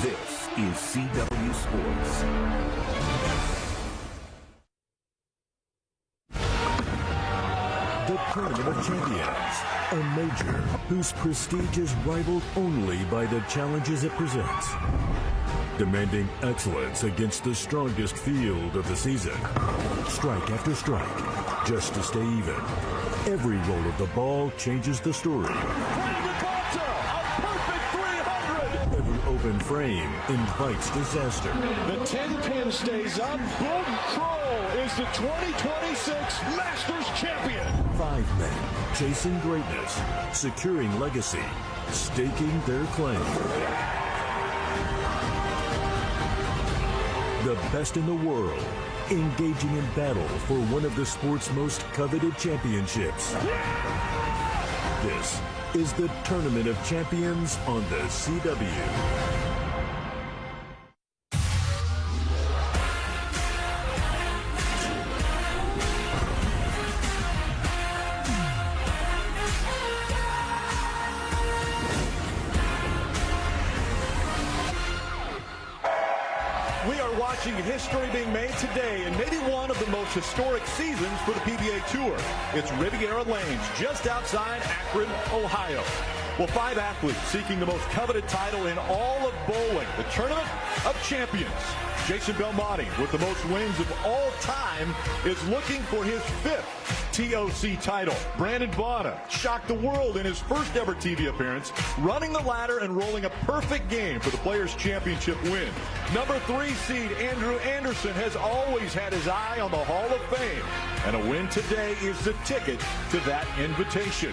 This is CW Sports. The Tournament of Champions, a major whose prestige is rivaled only by the challenges it presents. Demanding excellence against the strongest field of the season. Strike after strike, just to stay even. Every roll of the ball changes the story. Every open frame invites disaster. The 10-pin stays up. Boom Kroll is the 2026 Masters champion. 5 men chasing greatness, securing legacy, staking their claim. The best in the world, engaging in battle for one of the sport's most coveted championships. This is the Tournament of Champions on the CW. We are watching history being made today in maybe one of the most historic seasons for the PBA Tour. It's Riviera Lanes, just outside Akron, Ohio. Well, 5 athletes seeking the most coveted title in all of bowling, the Tournament of Champions. Jason Belmonte, with the most wins of all time, is looking for his 5th TOC title. Brandon Bonner shocked the world in his first ever TV appearance, running the ladder and rolling a perfect game for the Players' Championship win. Number 3 seed Andrew Anderson has always had his eye on the Hall of Fame, and a win today is the ticket to that invitation.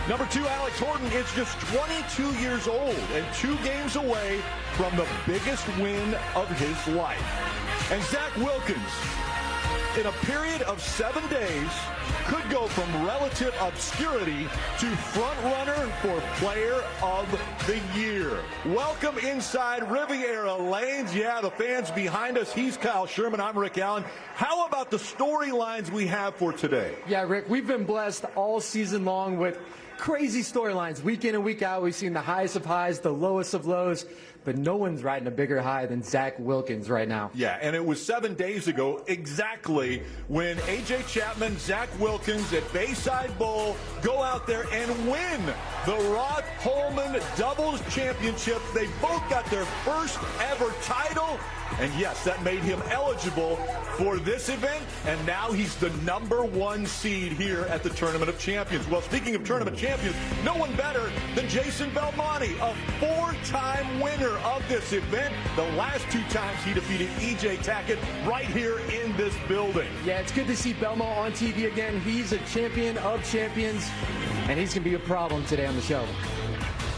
Number 2, Alex Horton is just 22 years old and 2 games away from the biggest win of his life. And Zach Wilkins, in a period of 7 days, could go from relative obscurity to front runner for Player of the Year. Welcome inside Riviera Lanes. Yeah, the fans behind us. He's Kyle Sherman. I'm Rick Allen. How about the storylines we have for today? Yeah, Rick, we've been blessed all season long with crazy storylines. Week in and week out, we've seen the highest of highs, the lowest of lows. But no one's riding a bigger high than Zach Wilkins right now. Yeah, and it was 7 days ago exactly when A.J. Chapman, Zach Wilkins at Bayside Bowl go out there and win the Rod Holman Doubles Championship. They both got their first ever title. And yes, that made him eligible for this event, and now he's the number 1 seed here at the Tournament of Champions. Well, speaking of Tournament Champions, no one better than Jason Belmonte, a 4-time winner of this event. The last 2 times he defeated E.J. Tackett right here in this building. Yeah, it's good to see Belmo on TV again. He's a champion of champions, and he's going to be a problem today on the show.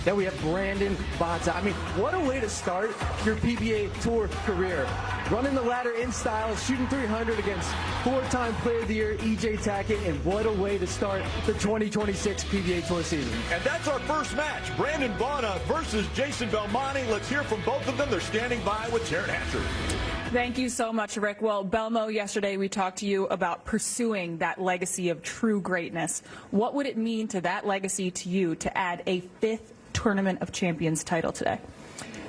Then we have Brandon Bonta. I mean, what a way to start your PBA Tour career. Running the ladder in style, shooting 300 against 4-time Player of the Year, E.J. Tackett, and what a way to start the 2026 PBA Tour season. And that's our first match, Brandon Bonta versus Jason Belmonte. Let's hear from both of them. They're standing by with Taryn Hatcher. Thank you so much, Rick. Well, Belmo, yesterday we talked to you about pursuing that legacy of true greatness. What would it mean to that legacy to you to add a 5th Tournament of Champions title today?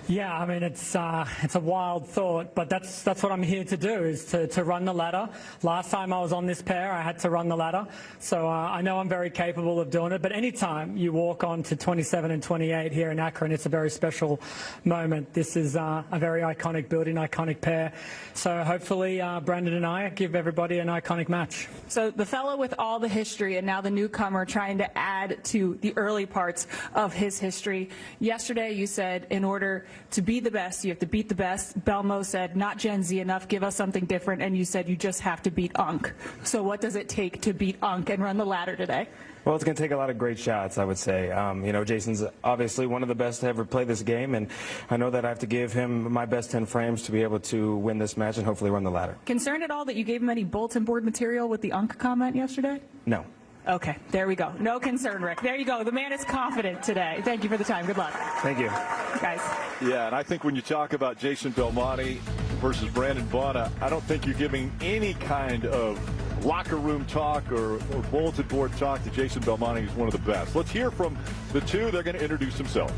Yeah, I mean, it's a wild thought, but that's what I'm here to do, is to run the ladder. Last time I was on this pair, I had to run the ladder, so I know I'm very capable of doing it. But anytime you walk on to 27 and 28 here in Akron, it's a very special moment. This is a very iconic building, iconic pair. So hopefully Brandon and I give everybody an iconic match. So the fellow with all the history and now the newcomer trying to add to the early parts of his history. Yesterday you said in order to be the best, you have to beat the best. Belmo said, not Gen Z enough, give us something different. And you said you just have to beat Unk. So what does it take to beat Unk and run the ladder today? Well, it's going to take a lot of great shots, I would say. You know, Jason's obviously one of the best to ever play this game, and I know that I have to give him my best 10 frames to be able to win this match and hopefully run the ladder. Concerned at all that you gave him any bulletin board material with the Unk comment yesterday? No. Okay, there we go. No concern, Rick. There you go. The man is confident today. Thank you for the time. Good luck. Thank you. Guys. Yeah, and I think when you talk about Jason Belmonte versus Brandon Bonta, I don't think you're giving any kind of locker room talk or bulletin board talk to Jason Belmonte. He's one of the best. Let's hear from the two. They're going to introduce themselves.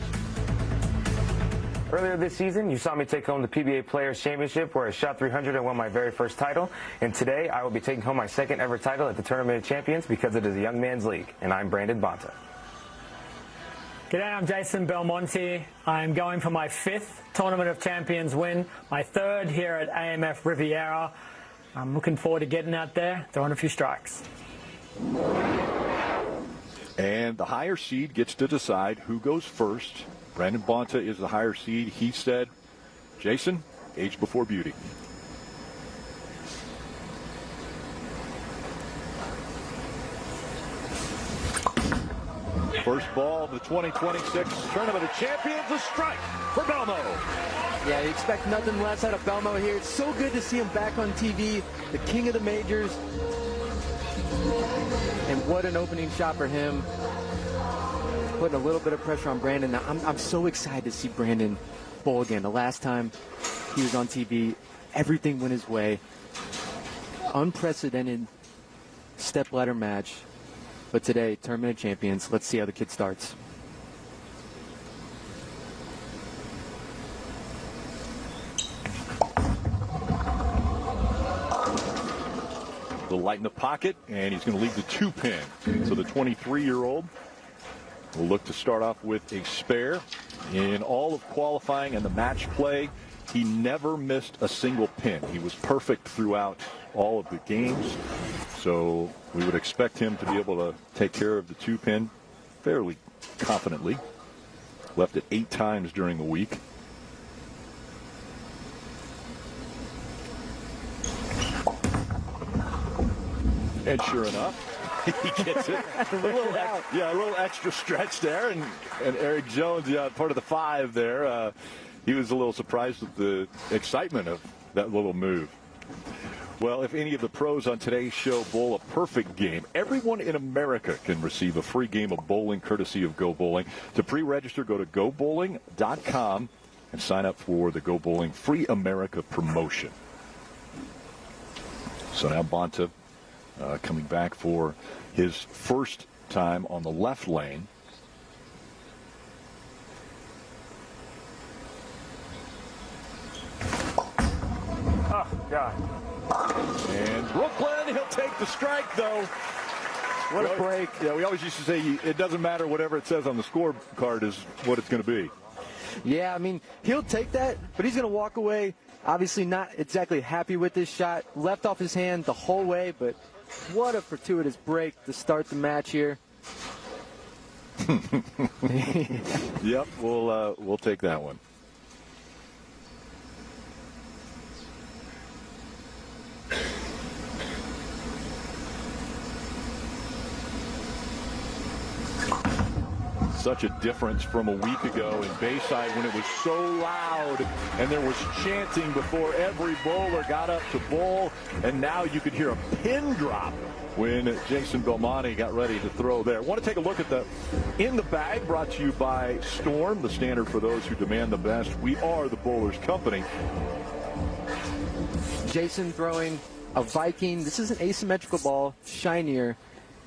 Earlier this season, you saw me take home the PBA Players Championship, where I shot 300 and won my very first title. And today, I will be taking home my second ever title at the Tournament of Champions, because it is a young man's league. And I'm Brandon Bonta. G'day, I'm Jason Belmonte. I'm going for my 5th Tournament of Champions win, my 3rd here at AMF Riviera. I'm looking forward to getting out there, throwing a few strikes. And the higher seed gets to decide who goes first. Brandon Bonta is the higher seed. He said, Jason, age before beauty. First ball of the 2026 Tournament of Champions, a strike for Belmo. Yeah, you expect nothing less out of Belmo here. It's so good to see him back on TV, the king of the majors. And what an opening shot for him. Putting a little bit of pressure on Brandon. Now, I'm so excited to see Brandon bowl again. The last time he was on TV, everything went his way. Unprecedented stepladder match. But today, Tournament of Champions. Let's see how the kid starts. The light in the pocket, and he's going to leave the 2-pin. So the 23-year-old will look to start off with a spare. In all of qualifying and the match play, he never missed a single pin. He was perfect throughout all of the games. So we would expect him to be able to take care of the 2-pin fairly confidently. Left it 8 times during the week. And sure enough, he gets it. a little extra stretch there. And Eric Jones, part of the 5 there, he was a little surprised with the excitement of that little move. Well, if any of the pros on today's show bowl a perfect game, everyone in America can receive a free game of bowling courtesy of Go Bowling. To pre-register, go to gobowling.com and sign up for the Go Bowling Free America promotion. So now Bonta coming back for his first time on the left lane. Oh, God. And Brooklyn, he'll take the strike, though. What a break. Yeah, we always used to say it doesn't matter whatever it says on the scorecard is what it's going to be. Yeah, I mean, he'll take that, but he's going to walk away, obviously not exactly happy with this shot. Left off his hand the whole way, but what a fortuitous break to start the match here. Yep, we'll take that one. Such a difference from a week ago in Bayside when it was so loud and there was chanting before every bowler got up to bowl, and now you could hear a pin drop when Jason Belmonte got ready to throw there. Want to take a look at the In the Bag, brought to you by Storm, the standard for those who demand the best. We are the Bowlers Company. Jason throwing a Viking. This is an asymmetrical ball, shinier,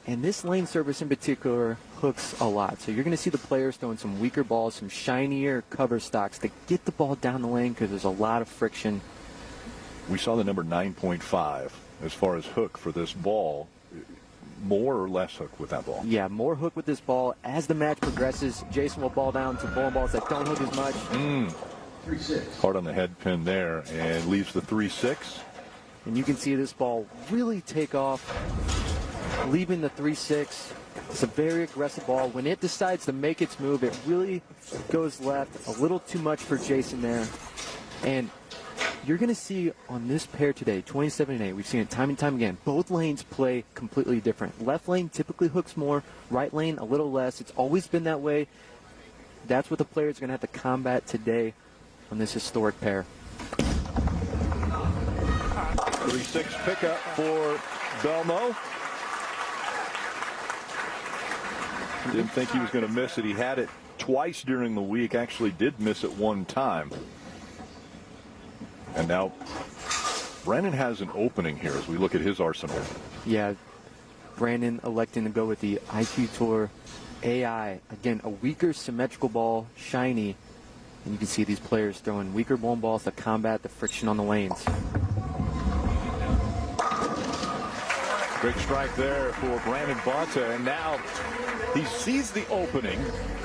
and this lane service in particular hooks a lot. So you're going to see the players throwing some weaker balls, some shinier cover stocks to get the ball down the lane because there's a lot of friction. We saw the number 9.5 as far as hook for this ball. More or less hook with that ball? Yeah, more hook with this ball. As the match progresses, Jason will ball down to bowling balls that don't hook as much. 3-6. Hard on the head pin there, and leaves the 3-6. And you can see this ball really take off, leaving the 3-6. It's a very aggressive ball. When it decides to make its move, it really goes left. A little too much for Jason there. And you're going to see on this pair today, 27-8, we've seen it time and time again. Both lanes play completely different. Left lane typically hooks more. Right lane a little less. It's always been that way. That's what the players are going to have to combat today on this historic pair. 3-6 pickup for Belmo. Didn't think he was going to miss it. He had it twice during the week. Actually did miss it one time. And now Brandon has an opening here as we look at his arsenal. Yeah, Brandon electing to go with the IQ Tour AI. Again, a weaker symmetrical ball, shiny. And you can see these players throwing weaker blown balls to combat the friction on the lanes. Great strike there for Brandon Bonta, and now he sees the opening.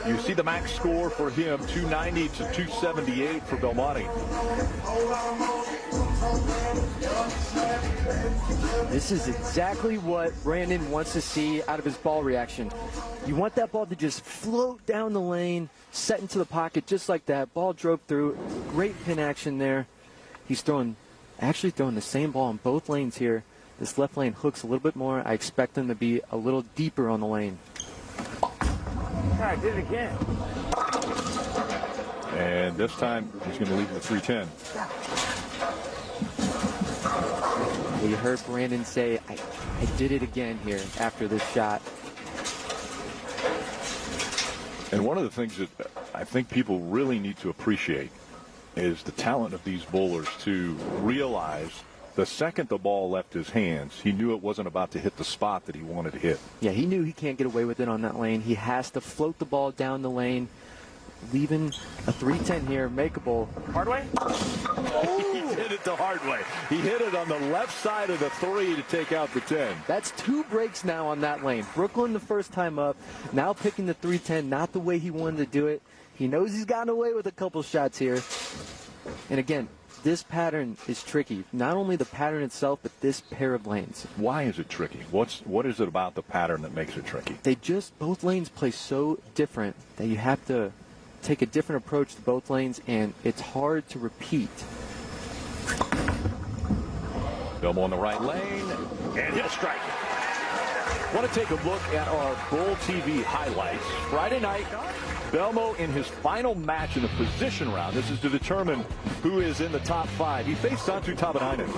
You see the max score for him, 290 to 278 for Belmonte. This is exactly what Brandon wants to see out of his ball reaction. You want that ball to just float down the lane, set into the pocket just like that. Ball drove through. Great pin action there. He's actually throwing the same ball in both lanes here. This left lane hooks a little bit more. I expect him to be a little deeper on the lane. I did it again. And this time he's going to leave the 310. Well, you heard Brandon say, I did it again here after this shot. And one of the things that I think people really need to appreciate is the talent of these bowlers to realize the second the ball left his hands, he knew it wasn't about to hit the spot that he wanted to hit. Yeah, he knew he can't get away with it on that lane. He has to float the ball down the lane, leaving a 310 here, makeable. Hard way? He hit it the hard way. He hit it on the left side of the 3 to take out the 10. That's 2 breaks now on that lane. Brooklyn the first time up, now picking the 310, not the way he wanted to do it. He knows he's gotten away with a couple shots here. And again, this pattern is tricky. Not only the pattern itself, but this pair of lanes. Why is it tricky? What is it about the pattern that makes it tricky? Both lanes play so different that you have to take a different approach to both lanes, and it's hard to repeat. Belmo on the right lane, and he'll strike. Want to take a look at our Bull TV highlights. Friday night, Belmo in his final match in the position round. This is to determine who is in the top 5. He faced Santu Tabanainen,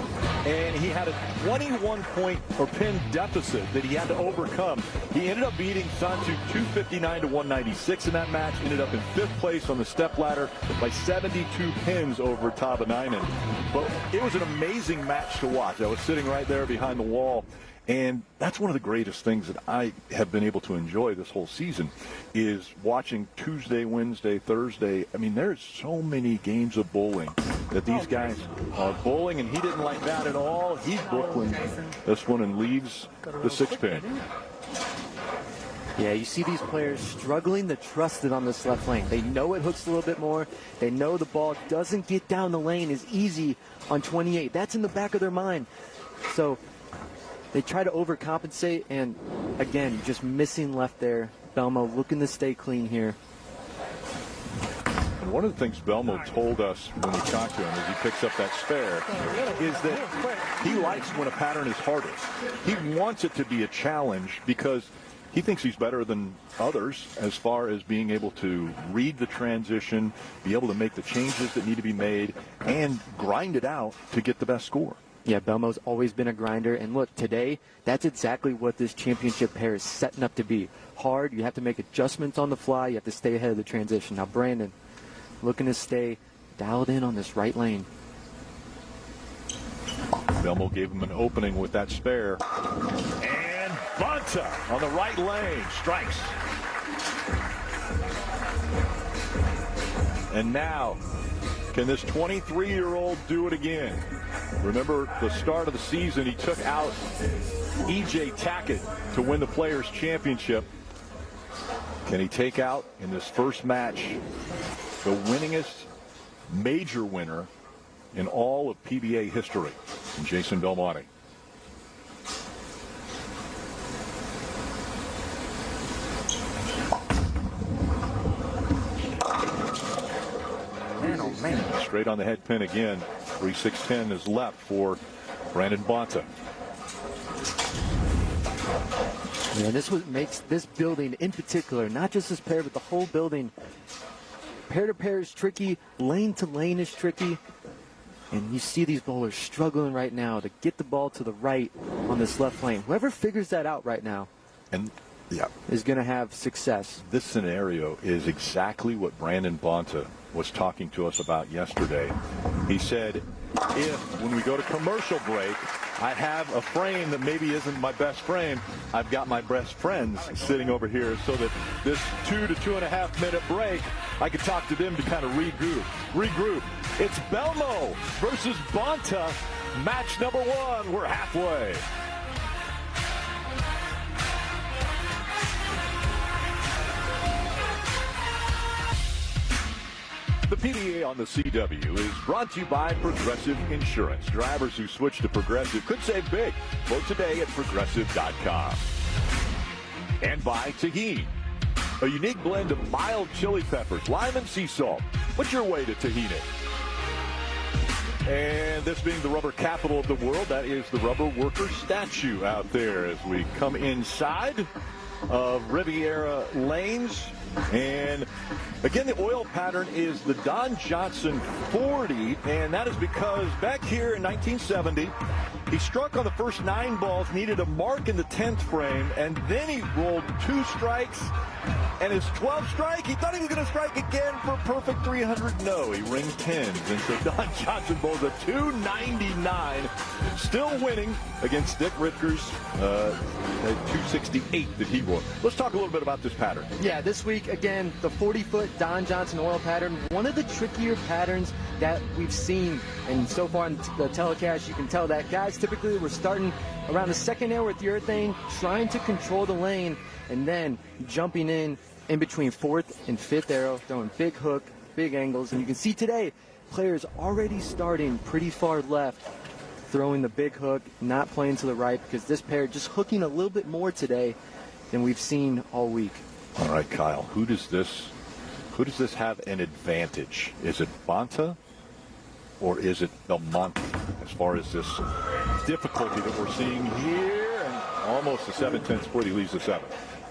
and he had a 21-point or pin deficit that he had to overcome. He ended up beating Santu 259 to 196 in that match. Ended up in 5th place on the stepladder by 72 pins over Tabanainen. But it was an amazing match to watch. I was sitting right there behind the wall. And that's one of the greatest things that I have been able to enjoy this whole season is watching Tuesday, Wednesday, Thursday. I mean, there's so many games of bowling that these guys are bowling, and he didn't like that at all. He's Brooklyn this one and leaves the 6-pin. Yeah, you see these players struggling to trust it on this left lane. They know it hooks a little bit more. They know the ball doesn't get down the lane as easy on 28. That's in the back of their mind. So they try to overcompensate, and again, just missing left there. Belmo looking to stay clean here. And one of the things Belmo told us when we talked to him as he picks up that spare is that he likes when a pattern is harder. He wants it to be a challenge because he thinks he's better than others as far as being able to read the transition, be able to make the changes that need to be made, and grind it out to get the best score. Yeah, Belmo's always been a grinder. And look, today, that's exactly what this championship pair is setting up to be. Hard, you have to make adjustments on the fly, you have to stay ahead of the transition. Now, Brandon looking to stay dialed in on this right lane. Belmo gave him an opening with that spare. And Bonta on the right lane strikes. And now, can this 23-year-old do it again? Remember the start of the season, he took out E.J. Tackett to win the Players' Championship. Can he take out in this first match the winningest major winner in all of PBA history, Jason Belmonte? Man, oh man. Straight on the head pin again. 3-6-10 is left for Brandon Bonta. Yeah, this what makes this building in particular, not just this pair, but the whole building. Pair to pair is tricky, lane to lane is tricky. And you see these bowlers struggling right now to get the ball to the right on this left lane. Whoever figures that out right now is going to have success. This scenario is exactly what Brandon Bonta was talking to us about yesterday. He said, if when we go to commercial break, I have a frame that maybe isn't my best frame. I've got my best friends sitting over here so that this 2 to 2.5 minute break, I can talk to them to kind of regroup. It's Belmo versus Bonta, match number 1. We're halfway. The PBA on the CW is brought to you by Progressive Insurance. Drivers who switch to Progressive could save big. Vote today at Progressive.com. And by Tahini, a unique blend of mild chili peppers, lime, and sea salt. What's your way to Tahini? And this being the rubber capital of the world, that is the rubber worker statue out there as we come inside of Riviera Lanes. And again, the oil pattern is the Don Johnson 40, and that is because back here in 1970, he struck on the first 9 balls, needed a mark in the 10th frame, and then he rolled 2 strikes, and his 12th strike, he thought he was going to strike again for a perfect 300. No, he ring 10s, and so Don Johnson bowls a 299, still winning against Dick Ritker's 268 that he won. Let's talk a little bit about this pattern. Yeah, this week, again, the 40-foot Don Johnson oil pattern, one of the trickier patterns that we've seen. And so far in the telecast, you can tell that guys typically were starting around the second air with urethane, trying to control the lane, and then jumping in between 4th and 5th arrow, throwing big hook, big angles. And you can see today, players already starting pretty far left, throwing the big hook, not playing to the right, because this pair just hooking a little bit more today than we've seen all week. All right, Kyle, who does this have an advantage? Is it Bonta or is it Belmonte as far as this difficulty that we're seeing here? And almost a 7-10 split, he leaves the 7th.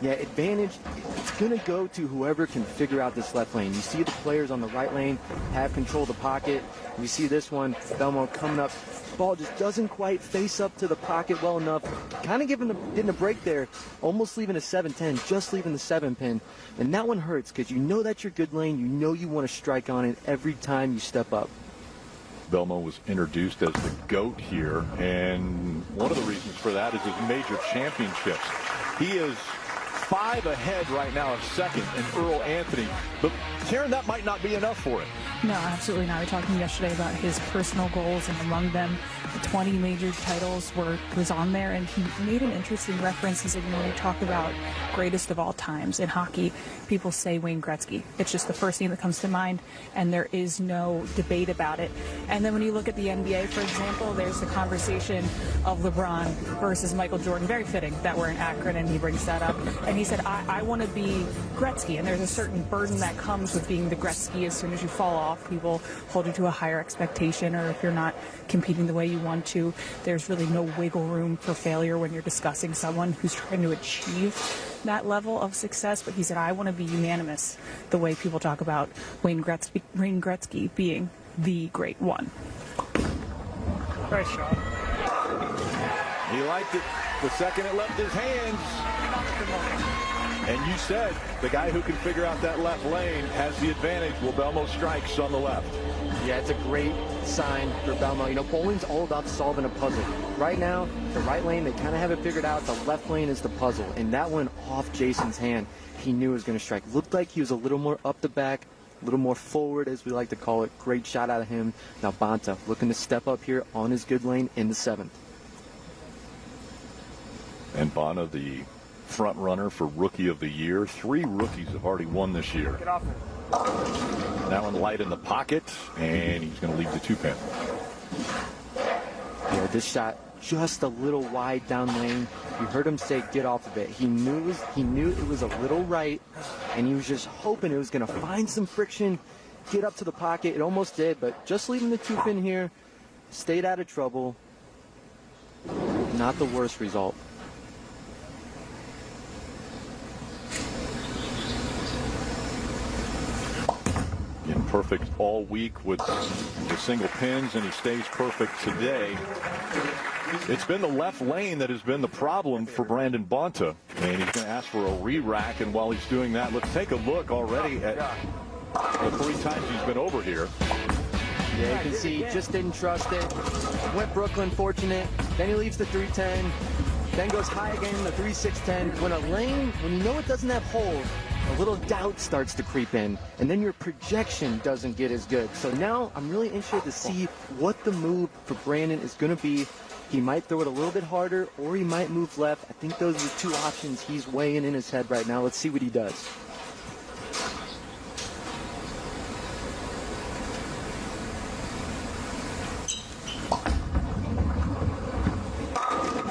Yeah, advantage, it's going to go to whoever can figure out this left lane. You see the players on the right lane have control of the pocket. You see this one, Belmo coming up. Ball just doesn't quite face up to the pocket well enough. Kind of getting a break there, almost leaving a 7-10, just leaving the 7-pin. And that one hurts because you know that's your good lane. You know you want to strike on it every time you step up. Belmo was introduced as the GOAT here, and one of the reasons for that is his major championships. He is 5 ahead right now of second and Earl Anthony. But, Karen, that might not be enough for him. No, absolutely not. We were talking yesterday about his personal goals, and among them, the 20 major titles was on there, and he made an interesting reference. He said, when we talk about greatest of all times in hockey, people say Wayne Gretzky. It's just the first name that comes to mind, and there is no debate about it. And then when you look at the NBA, for example, there's the conversation of LeBron versus Michael Jordan. Very fitting that we're in Akron, and he brings that up. And he said, I want to be Gretzky, and there's a certain burden that comes with being the Gretzky. As soon as you fall off, people hold you to a higher expectation, or if you're not competing the way you want to, there's really no wiggle room for failure when you're discussing someone who's trying to achieve that level of success. But he said, I want to be unanimous the way people talk about Wayne Gretzky being the great one. Great shot. He liked it the second it left his hands. And you said the guy who can figure out that left lane has the advantage. Well, Belmo strikes on the left. Yeah, it's a great sign for Belmo. You know, bowling's all about solving a puzzle. Right now, the right lane, they kind of have it figured out. The left lane is the puzzle. And that one off Jason's hand, he knew it was going to strike. Looked like he was a little more up the back, a little more forward, as we like to call it. Great shot out of him. Now Bonta looking to step up here on his good lane in the 7th. And Bonta, the front runner for Rookie of the Year. 3 rookies have already won this year. Get off it. That one light in the pocket, and he's going to leave the 2-pin. Yeah, this shot just a little wide down lane. You heard him say get off of it. He knew it was a little right, and he was just hoping it was going to find some friction, get up to the pocket. It almost did, but just leaving the 2-pin here, stayed out of trouble. Not the worst result. Perfect all week with the single pins, and he stays perfect today. It's been the left lane that has been the problem for Brandon Bonta, and he's going to ask for a re-rack. And while he's doing that, let's take a look already at the 3 times he's been over here. Yeah, you can see he just didn't trust it. Went Brooklyn fortunate. Then he leaves the 310. Then goes high again in the 3-6-10. When a lane, when you know it doesn't have hold, a little doubt starts to creep in, and then your projection doesn't get as good. So now I'm really interested to see what the move for Brandon is going to be. He might throw it a little bit harder, or he might move left. I think those are the two options he's weighing in his head right now. Let's see what he does.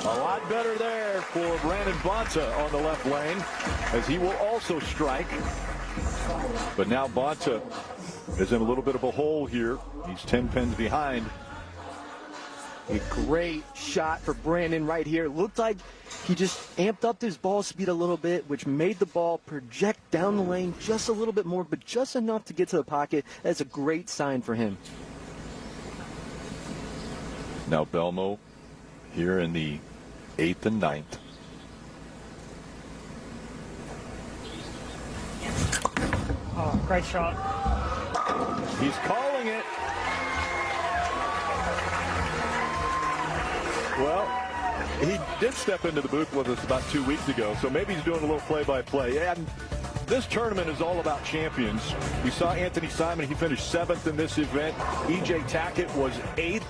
A lot better there for Brandon Bonta on the left lane, as he will also strike. But now Bonta is in a little bit of a hole here. He's 10 pins behind. A great shot for Brandon right here. Looked like he just amped up his ball speed a little bit, which made the ball project down the lane just a little bit more, but just enough to get to the pocket. That's a great sign for him. Now Belmo here in the 8th and 9th. Oh, great shot. He's calling it. Well, he did step into the booth with us about 2 weeks ago, so maybe he's doing a little play-by-play. And this tournament is all about champions. We saw Anthony Simon. He finished 7th in this event. E.J. Tackett was 8th.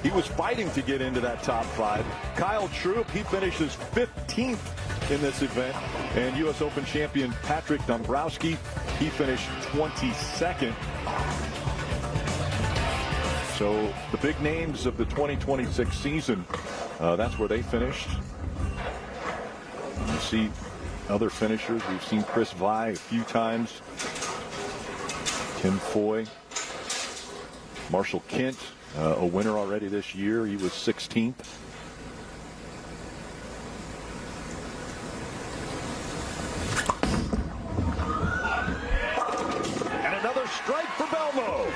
He was fighting to get into that top 5. Kyle Troup, he finishes 15th in this event. And U.S. Open champion Patrick Dombrowski, he finished 22nd. So the big names of the 2026 season, that's where they finished. You see other finishers. We've seen Chris Vi a few times. Tim Foy. Marshall Kent, a winner already this year. He was 16th. And another strike for Belmo.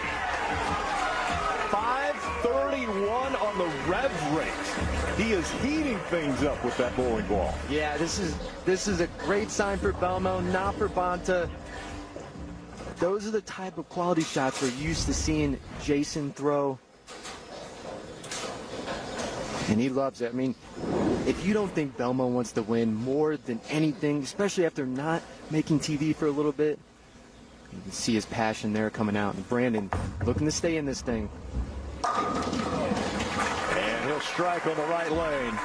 531 on the rev rate. He is heating things up with that bowling ball. Yeah, this is a great sign for Belmo, not for Bonta. Those are the type of quality shots we're used to seeing Jason throw. And he loves it. I mean, if you don't think Belmo wants to win more than anything, especially after not making TV for a little bit, you can see his passion there coming out. And Brandon looking to stay in this thing. And he'll strike on the right lane.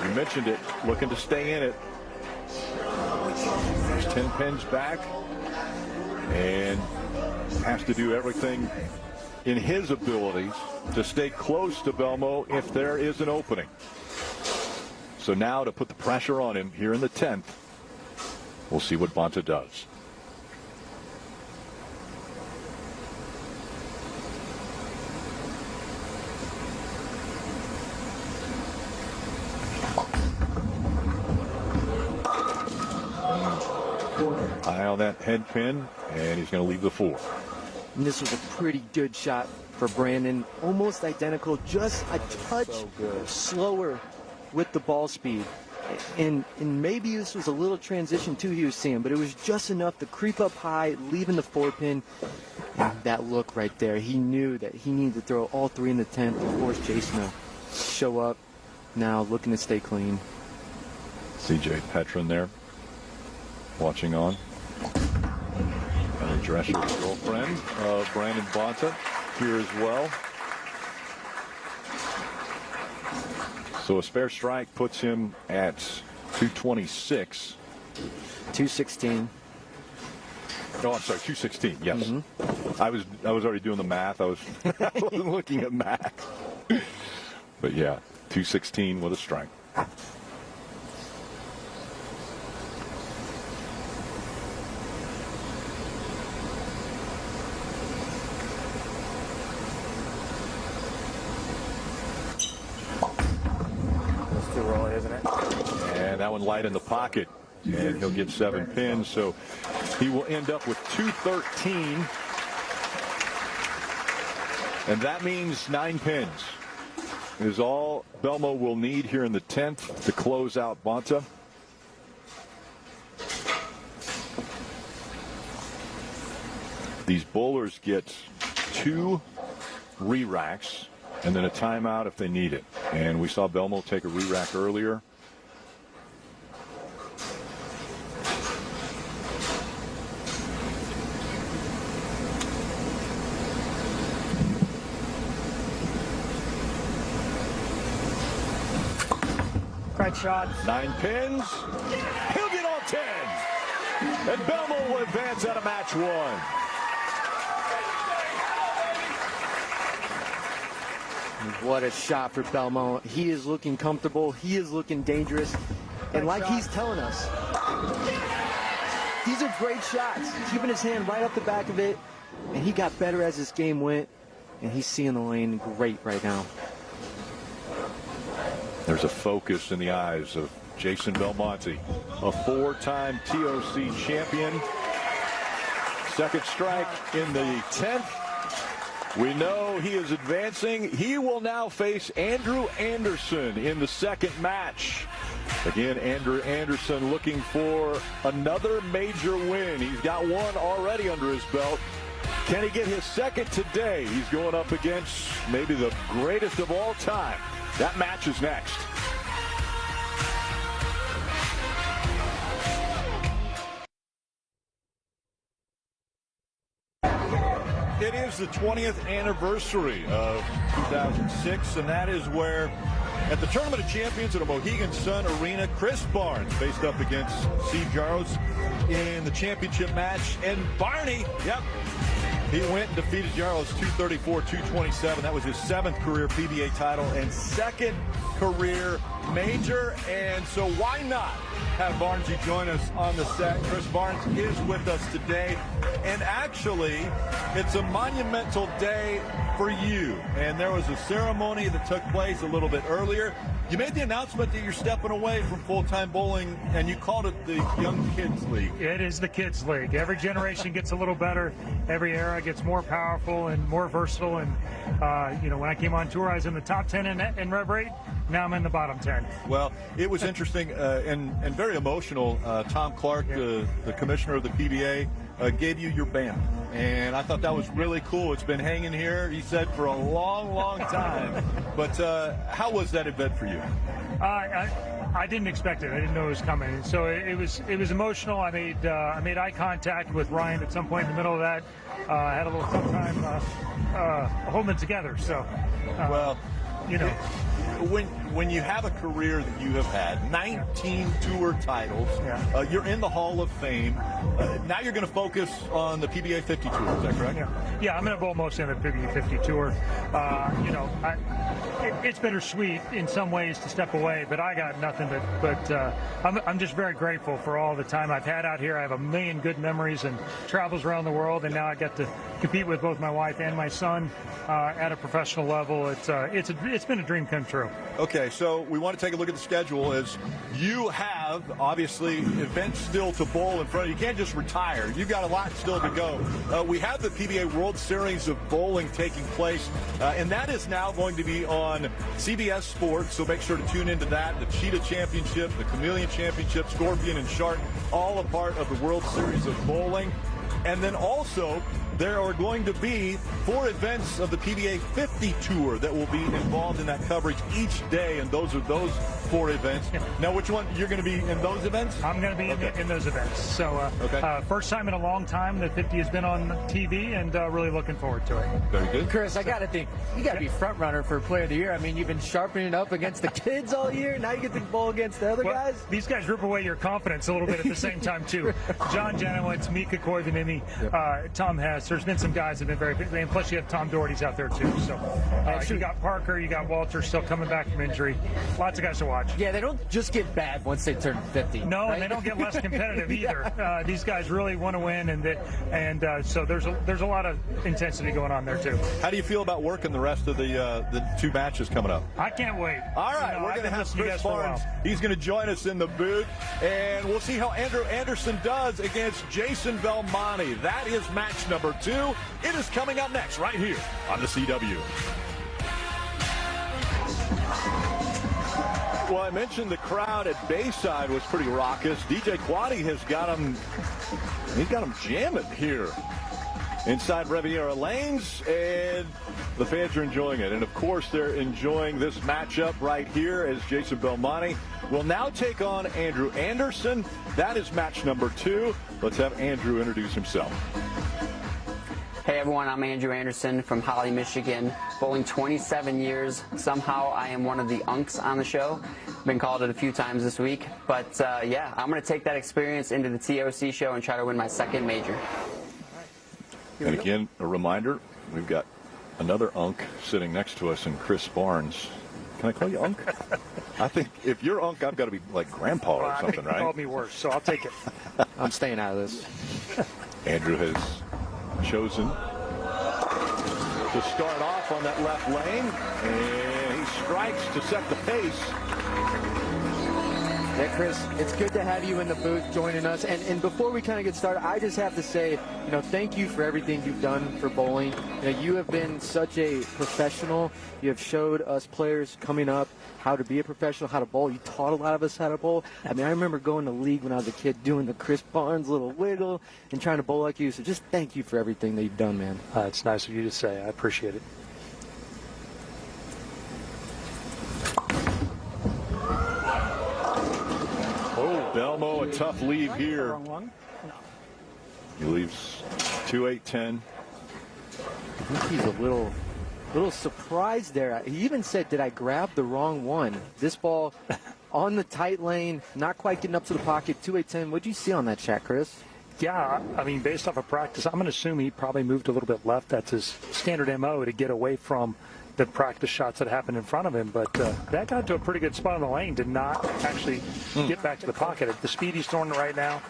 You mentioned it, looking to stay in it. There's 10 pins back. And has to do everything in his abilities to stay close to Belmo if there is an opening. So now to put the pressure on him here in the 10th, we'll see what Bonta does. Eye on that head pin, and he's going to leave the 4. And this was a pretty good shot for Brandon. Almost identical, just a touch slower with the ball speed. And maybe this was a little transition too he was seeing, but it was just enough to creep up high, leaving the 4 pin. And that look right there, he knew that he needed to throw all 3 in the 10th to force Jason to show up. Now looking to stay clean. C.J. Petrin there, watching on. Ellie Drescher, girlfriend of Brandon Bonta, here as well. So a spare strike puts him at 226. 216. No, I'm sorry, 216. Yes, I was already doing the math. I wasn't looking at math. But yeah, 216 with a strike. Too early, isn't it? And that one light in the pocket, and he'll get 7 pins, so he will end up with 213, and that means 9 pins is all Belmo will need here in the 10th to close out Bonta. These bowlers get 2 re-racks and then a timeout if they need it. And we saw Belmo take a re-rack earlier. Great shot. 9 pins. He'll get all 10. And Belmo will advance out of match 1. What a shot for Belmo. He is looking comfortable. He is looking dangerous. And like he's telling us, these are great shots. Keeping his hand right up the back of it. And he got better as this game went. And he's seeing the lane great right now. There's a focus in the eyes of Jason Belmonte, a 4-time TOC champion. Second strike in the 10th. We know he is advancing. He will now face Andrew Anderson in the second match. Again, Andrew Anderson looking for another major win. He's got one already under his belt. Can he get his second today? He's going up against maybe the greatest of all time. That match is next. It is the 20th anniversary of 2006, and that is where, at the Tournament of Champions at a Mohegan Sun Arena, Chris Barnes faced up against Steve Jaros in the championship match. And Barney, he went and defeated Jaros 234-227. That was his 7th career PBA title and 2nd career major. And so why not have Barnesy join us on the set? Chris Barnes is with us today. And actually, it's a monumental day for you. And there was a ceremony that took place a little bit earlier. You made the announcement that you're stepping away from full-time bowling, and you called it the Young Kids League. It is the Kids League. Every generation gets a little better. Every era gets more powerful and more versatile. And, when I came on tour, I was in the top 10 in rev rate. Now I'm in the bottom 10. Well, it was interesting and very emotional. Tom Clark, the commissioner of the PBA, gave you your band. And I thought that was really cool. It's been hanging here, he said, for a long, long time. But how was that event for you? I didn't expect it. I didn't know it was coming. So it was emotional. I made eye contact with Ryan at some point in the middle of that. I had a little tough time holding it together. So, when you have a career that you have had, 19 tour titles, you're in the Hall of Fame. Now you're going to focus on the PBA 50 Tour. Is that correct? Yeah, I'm going to bowl mostly on the PBA 50 Tour. It's bittersweet in some ways to step away, but I got nothing but I'm just very grateful for all the time I've had out here. I have a million good memories and travels around the world, and now I get to compete with both my wife and my son at a professional level. It's been a dream come true. Okay, so we want to take a look at the schedule as you have, obviously, events still to bowl in front of you. You can't just retire. You've got a lot still to go. We have the PBA World Series of Bowling taking place, and that is now going to be on CBS Sports, so make sure to tune into that. The Cheetah Championship, the Chameleon Championship, Scorpion and Shark, all a part of the World Series of Bowling. And then also, there are going to be 4 events of the PBA 50 Tour that will be involved in that coverage each day, and those are those 4 events. Now, which one you're going to be in those events? I'm going to be in those events. So, first time in a long time that 50 has been on TV, and really looking forward to it. Very good. Chris, I got to think, you got to be front runner for Player of the Year. I mean, you've been sharpening up against the kids all year. Now you get to bowl against the other guys. These guys rip away your confidence a little bit at the same time, too. John Janowitz, Mika Koivuniemen, Tom Hess. There's been some guys that have been very, and plus you have Tom Doherty's out there, too. So you got Parker, you got Walter still coming back from injury. Lots of guys to watch. Yeah, they don't just get bad once they turn 50. No, right? and they don't get less competitive either. These guys really want to win, and so there's a lot of intensity going on there too. How do you feel about working the rest of the 2 matches coming up? I can't wait. All right, we're going to have Chris Barnes. He's going to join us in the booth, and we'll see how Andrew Anderson does against Jason Belmonte. That is match number 2. It is coming up next right here on the CW. Well, I mentioned the crowd at Bayside was pretty raucous. DJ Quaddy has got him. He's got him jamming here inside Riviera Lanes, and the fans are enjoying it. And, of course, they're enjoying this matchup right here as Jason Belmonte will now take on Andrew Anderson. That is match number 2. Let's have Andrew introduce himself. Hey everyone, I'm Andrew Anderson from Holly, Michigan. Bowling 27 years. Somehow I am one of the unks on the show. Been called it a few times this week. But yeah, I'm going to take that experience into the TOC show and try to win my second major. And again, a reminder, we've got another unk sitting next to us in Chris Barnes. Can I call you unk? I think if you're unk, I've got to be like grandpa or something, I think right? You called me worse, so I'll take it. I'm staying out of this. Andrew has chosen to start off on that left lane, and he strikes to set the pace. Yeah, Chris, it's good to have you in the booth joining us. And before we kind of get started, I just have to say, thank you for everything you've done for bowling. You have been such a professional. You have showed us players coming up how to be a professional, how to bowl. You taught a lot of us how to bowl. I mean, I remember going to league when I was a kid doing the Chris Barnes little wiggle and trying to bowl like you. So just thank you for everything that you've done, man. It's nice of you to say. I appreciate it. Belmo, a tough leave here. He leaves 2-8-10. I think he's a little surprised there. He even said, did I grab the wrong one? This ball on the tight lane, not quite getting up to the pocket, 2-8-10. What did you see on that shot, Chris? Yeah, I mean, based off of practice, I'm going to assume he probably moved a little bit left. That's his standard MO to get away from the practice shots that happened in front of him. But that got to a pretty good spot on the lane, did not actually get back to the pocket. At the speed he's throwing it right now,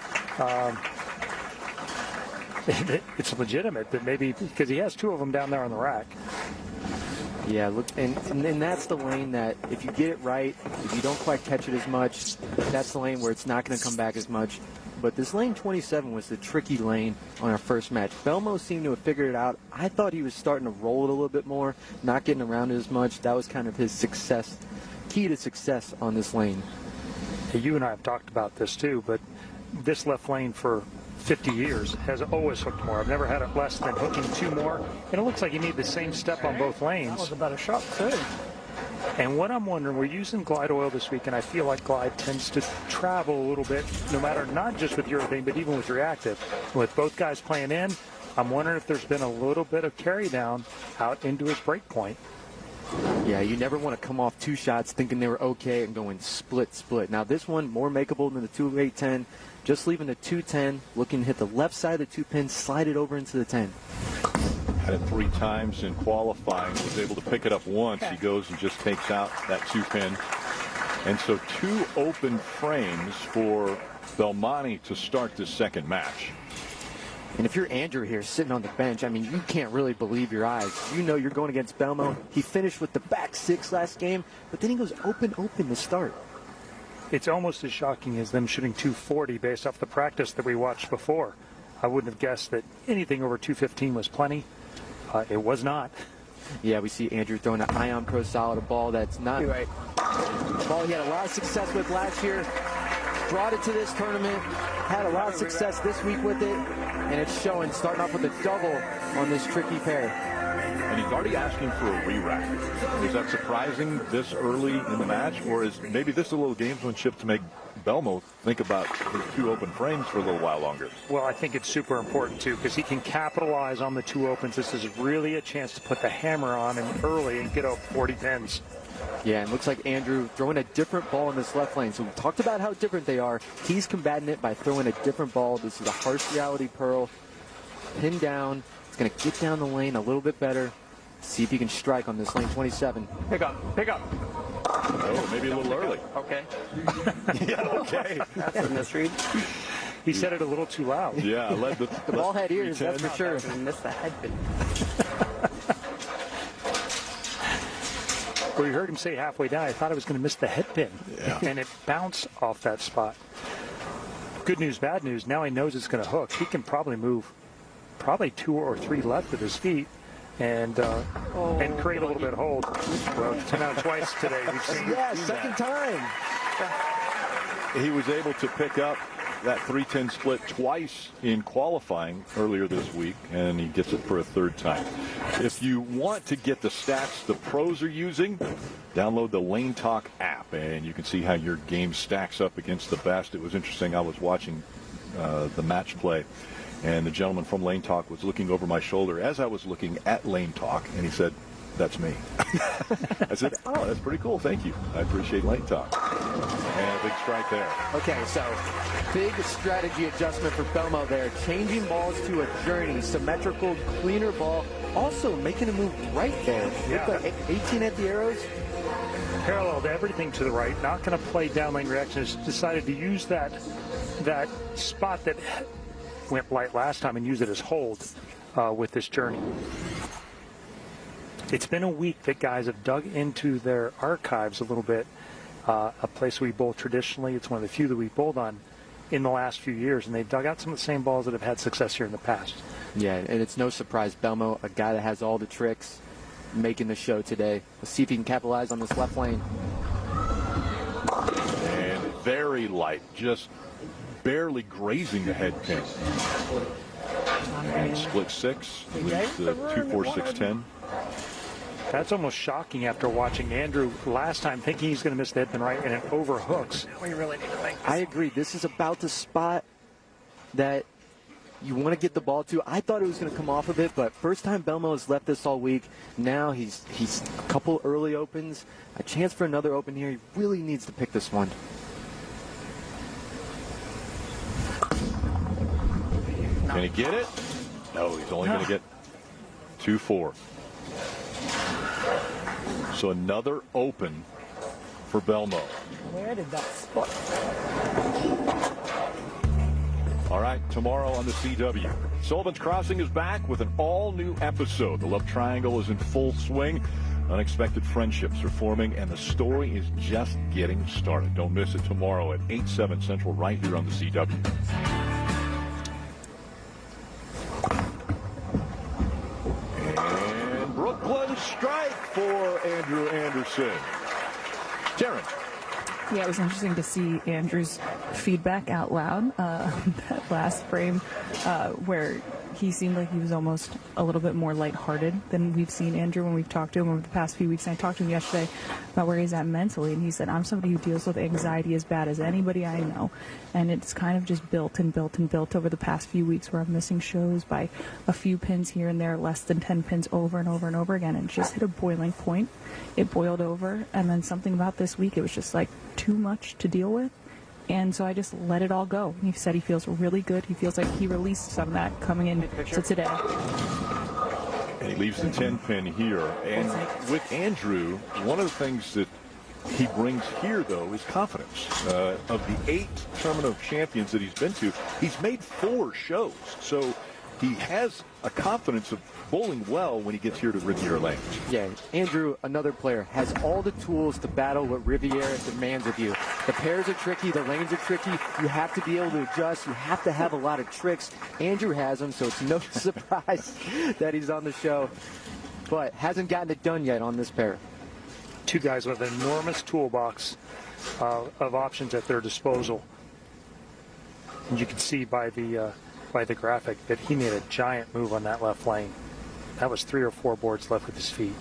it's legitimate that maybe because he has 2 of them down there on the rack. Yeah, look, and that's the lane that if you get it right, if you don't quite catch it as much, that's the lane where it's not going to come back as much. But this lane 27 was the tricky lane on our first match. Belmo seemed to have figured it out. I thought he was starting to roll it a little bit more, not getting around it as much. That was kind of his success, key to success on this lane. You and I have talked about this too, but this left lane for 50 years has always hooked more. I've never had it less than hooking 2 more. And it looks like you need the same step on both lanes. That was a better shot too. And what I'm wondering, we're using Glide oil this week, and I feel like Glide tends to travel a little bit, no matter not just with urethane, but even with reactive. With both guys playing in, I'm wondering if there's been a little bit of carry down out into his break point. Yeah, you never want to come off 2 shots thinking they were okay and going split. Now this one, more makeable than the 2-8-10. Just leaving the 2-10, looking to hit the left side of the 2-pin, slide it over into the 10. Had it 3 times in qualifying, was able to pick it up once. He goes and just takes out that 2-pin. And so 2 open frames for Belmonte to start this second match. And if you're Andrew here sitting on the bench, I mean, you can't really believe your eyes. You know you're going against Belmo. He finished with the back 6 last game, but then he goes open to start. It's almost as shocking as them shooting 240 based off the practice that we watched before. I wouldn't have guessed that anything over 215 was plenty. It was not. Yeah, we see Andrew throwing an Ion Pro Solid, a ball that's not right. A ball he had a lot of success with last year. Brought it to this tournament. Had a lot of success this week with it. And it's showing, starting off with a double on this tricky pair. And he's already asking for a re-rack. Is that surprising this early in the match? Or is maybe this a little gamesmanship to make Belmo think about his 2 open frames for a little while longer? Well, I think it's super important, too, because he can capitalize on the 2 opens. This is really a chance to put the hammer on him early and get up 40 pins. Yeah, and looks like Andrew throwing a different ball in this left lane. So we talked about how different they are. He's combating it by throwing a different ball. This is a harsh reality pearl. Pin down. It's going to get down the lane a little bit better. See if he can strike on this lane 27. Pick up. Oh, maybe a little early. Okay. Yeah, okay. That's a misread. He said it a little too loud. Yeah, the ball had ears, that's for sure. Missed the head pin. Well, you heard him say halfway down, I thought I was going to miss the head pin. Yeah. And it bounced off that spot. Good news, bad news. Now he knows it's going to hook. He can probably move 2 or 3 left with his feet and create a little bit of hold. Well, it's been out twice today. We've seen yeah, second time. He was able to pick up that 310 split twice in qualifying earlier this week, and he gets it for a third time. If you want to get the stats the pros are using, download the Lane Talk app, and you can see how your game stacks up against the best. It was interesting. I was watching the match play, and the gentleman from Lane Talk was looking over my shoulder as I was looking at Lane Talk, and he said, "That's me." I said, "Oh, that's pretty cool. Thank you. I appreciate Lane Talk." And a big strike there. Okay, so big strategy adjustment for Belmo there. Changing balls to a journey, symmetrical, cleaner ball. Also making a move right there. Yeah. With the 18 at the arrows. Paralleled everything to the right, not going to play down lane reactions. Decided to use that spot that went light last time and use it as hold with this journey. It's been a week that guys have dug into their archives a little bit. A place we bowl traditionally. It's one of the few that we bowled on in the last few years, and they've dug out some of the same balls that have had success here in the past. Yeah, and it's no surprise. Belmo, a guy that has all the tricks, making the show today. Let's see if he can capitalize on this left lane. And very light, just barely grazing the head pin. And split 6 with the 2-4-6-10. That's almost shocking after watching Andrew last time, thinking he's going to miss the head pin right, and it overhooks. We really need to make this. I agree. This is about the spot that you want to get the ball to. I thought it was going to come off of it, but first time Belmo has left this all week. Now he's a couple early opens, a chance for another open here. He really needs to pick this one. Can he get it? No, he's only going to get 2-4. So another open for Belmo. Where did that spot? All right, tomorrow on the CW. Sullivan's Crossing is back with an all-new episode. The love triangle is in full swing. Unexpected friendships are forming, and the story is just getting started. Don't miss it tomorrow at 8/7 Central right here on the CW. And Brooklyn strike for Andrew Anderson. Taryn. Yeah, it was interesting to see Andrew's feedback out loud, that last frame, where he seemed like he was almost a little bit more lighthearted than we've seen Andrew when we've talked to him over the past few weeks. And I talked to him yesterday about where he's at mentally, and he said, "I'm somebody who deals with anxiety as bad as anybody I know, and it's kind of just built and built and built over the past few weeks where I'm missing shows by a few pins here and there, less than 10 pins over and over and over again, and just hit a boiling point. It boiled over, and then something about this week, it was just like too much to deal with. And so I just let it all go." He said he feels really good. He feels like he released some of that coming into today. And he leaves the 10 pin here. And with Andrew, one of the things that he brings here, though, is confidence. Of the 8 Tournament of Champions that he's been to, he's made 4 shows. So he has a confidence of bowling well when he gets here to Riviera Lanes. Yeah, Andrew, another player, has all the tools to battle what Riviera demands of you. The pairs are tricky, the lanes are tricky. You have to be able to adjust. You have to have a lot of tricks. Andrew has them, so it's no surprise that he's on the show. But hasn't gotten it done yet on this pair. 2 guys with an enormous toolbox of options at their disposal. And you can see by the graphic that he made a giant move on that left lane. That was 3 or 4 boards left with his feet.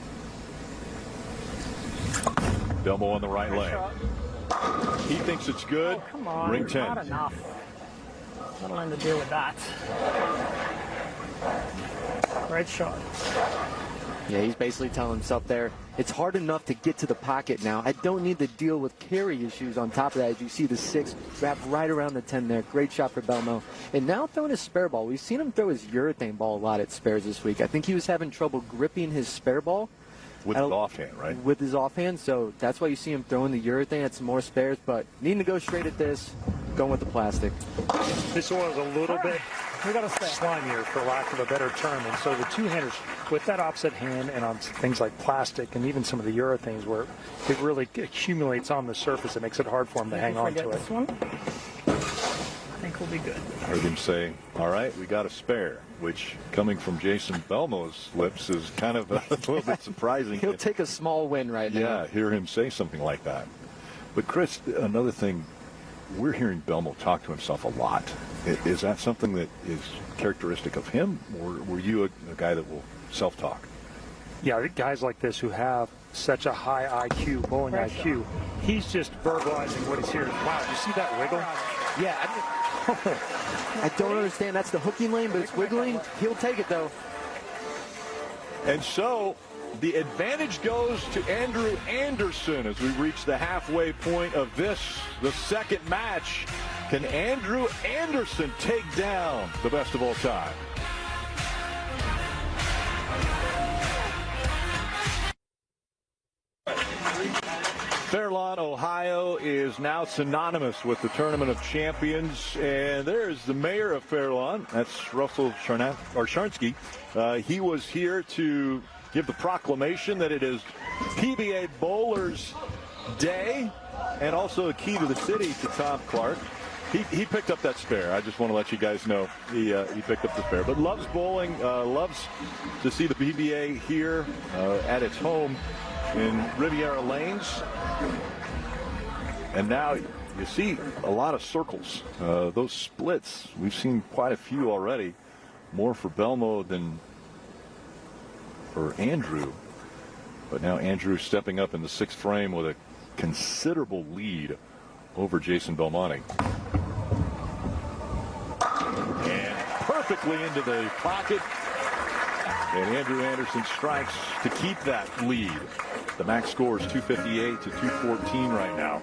Belmo on the right lane. He thinks it's good. Oh, come on. Ring 10. Not enough. Nothing to do with that. Great shot. Yeah, he's basically telling himself there, it's hard enough to get to the pocket now. I don't need to deal with carry issues on top of that. As you see the 6 wrapped right around the 10 there. Great shot for Belmo. And now throwing his spare ball. We've seen him throw his urethane ball a lot at spares this week. I think he was having trouble gripping his spare ball. With his offhand, right? With his offhand, so that's why you see him throwing the urethane at some more spares, but needing to go straight at this, going with the plastic. This one was a little bit slimier, for lack of a better term, and so the two-handers, with that opposite hand and on things like plastic and even some of the urethanes where it really accumulates on the surface, it makes it hard for him to hang on to it. This one. I think we'll be good. I heard him say, "All right, we got a spare," which, coming from Jason Belmo's lips, is kind of a little bit surprising. He'll take a small win right now. Yeah, hear him say something like that. But, Chris, another thing we're hearing Belmo talk to himself a lot. Is that something that is characteristic of him, or were you a guy that will self-talk? Yeah, guys like this who have such a high IQ, bowling IQ, he's just verbalizing what he's hearing. Wow, you see that wiggle? Yeah, I don't understand. That's the hooking lane, but it's wiggling. He'll take it, though. And so the advantage goes to Andrew Anderson as we reach the halfway point of this, the second match. Can Andrew Anderson take down the best of all time? Fairlawn, Ohio is now synonymous with the Tournament of Champions, and there's the mayor of Fairlawn. That's Russell Sharnsky. He was here to give the proclamation that it is PBA Bowlers Day, and also a key to the city to Tom Clark. He picked up that spare. I just want to let you guys know he picked up the spare. But loves bowling, loves to see the PBA here at its home in Riviera Lanes. And now you see a lot of circles. Those splits, we've seen quite a few already. More for Belmo than for Andrew. But now Andrew stepping up in the sixth frame with a considerable lead over Jason Belmonte. And perfectly into the pocket. And Andrew Anderson strikes to keep that lead. The max score is 258 to 214 right now.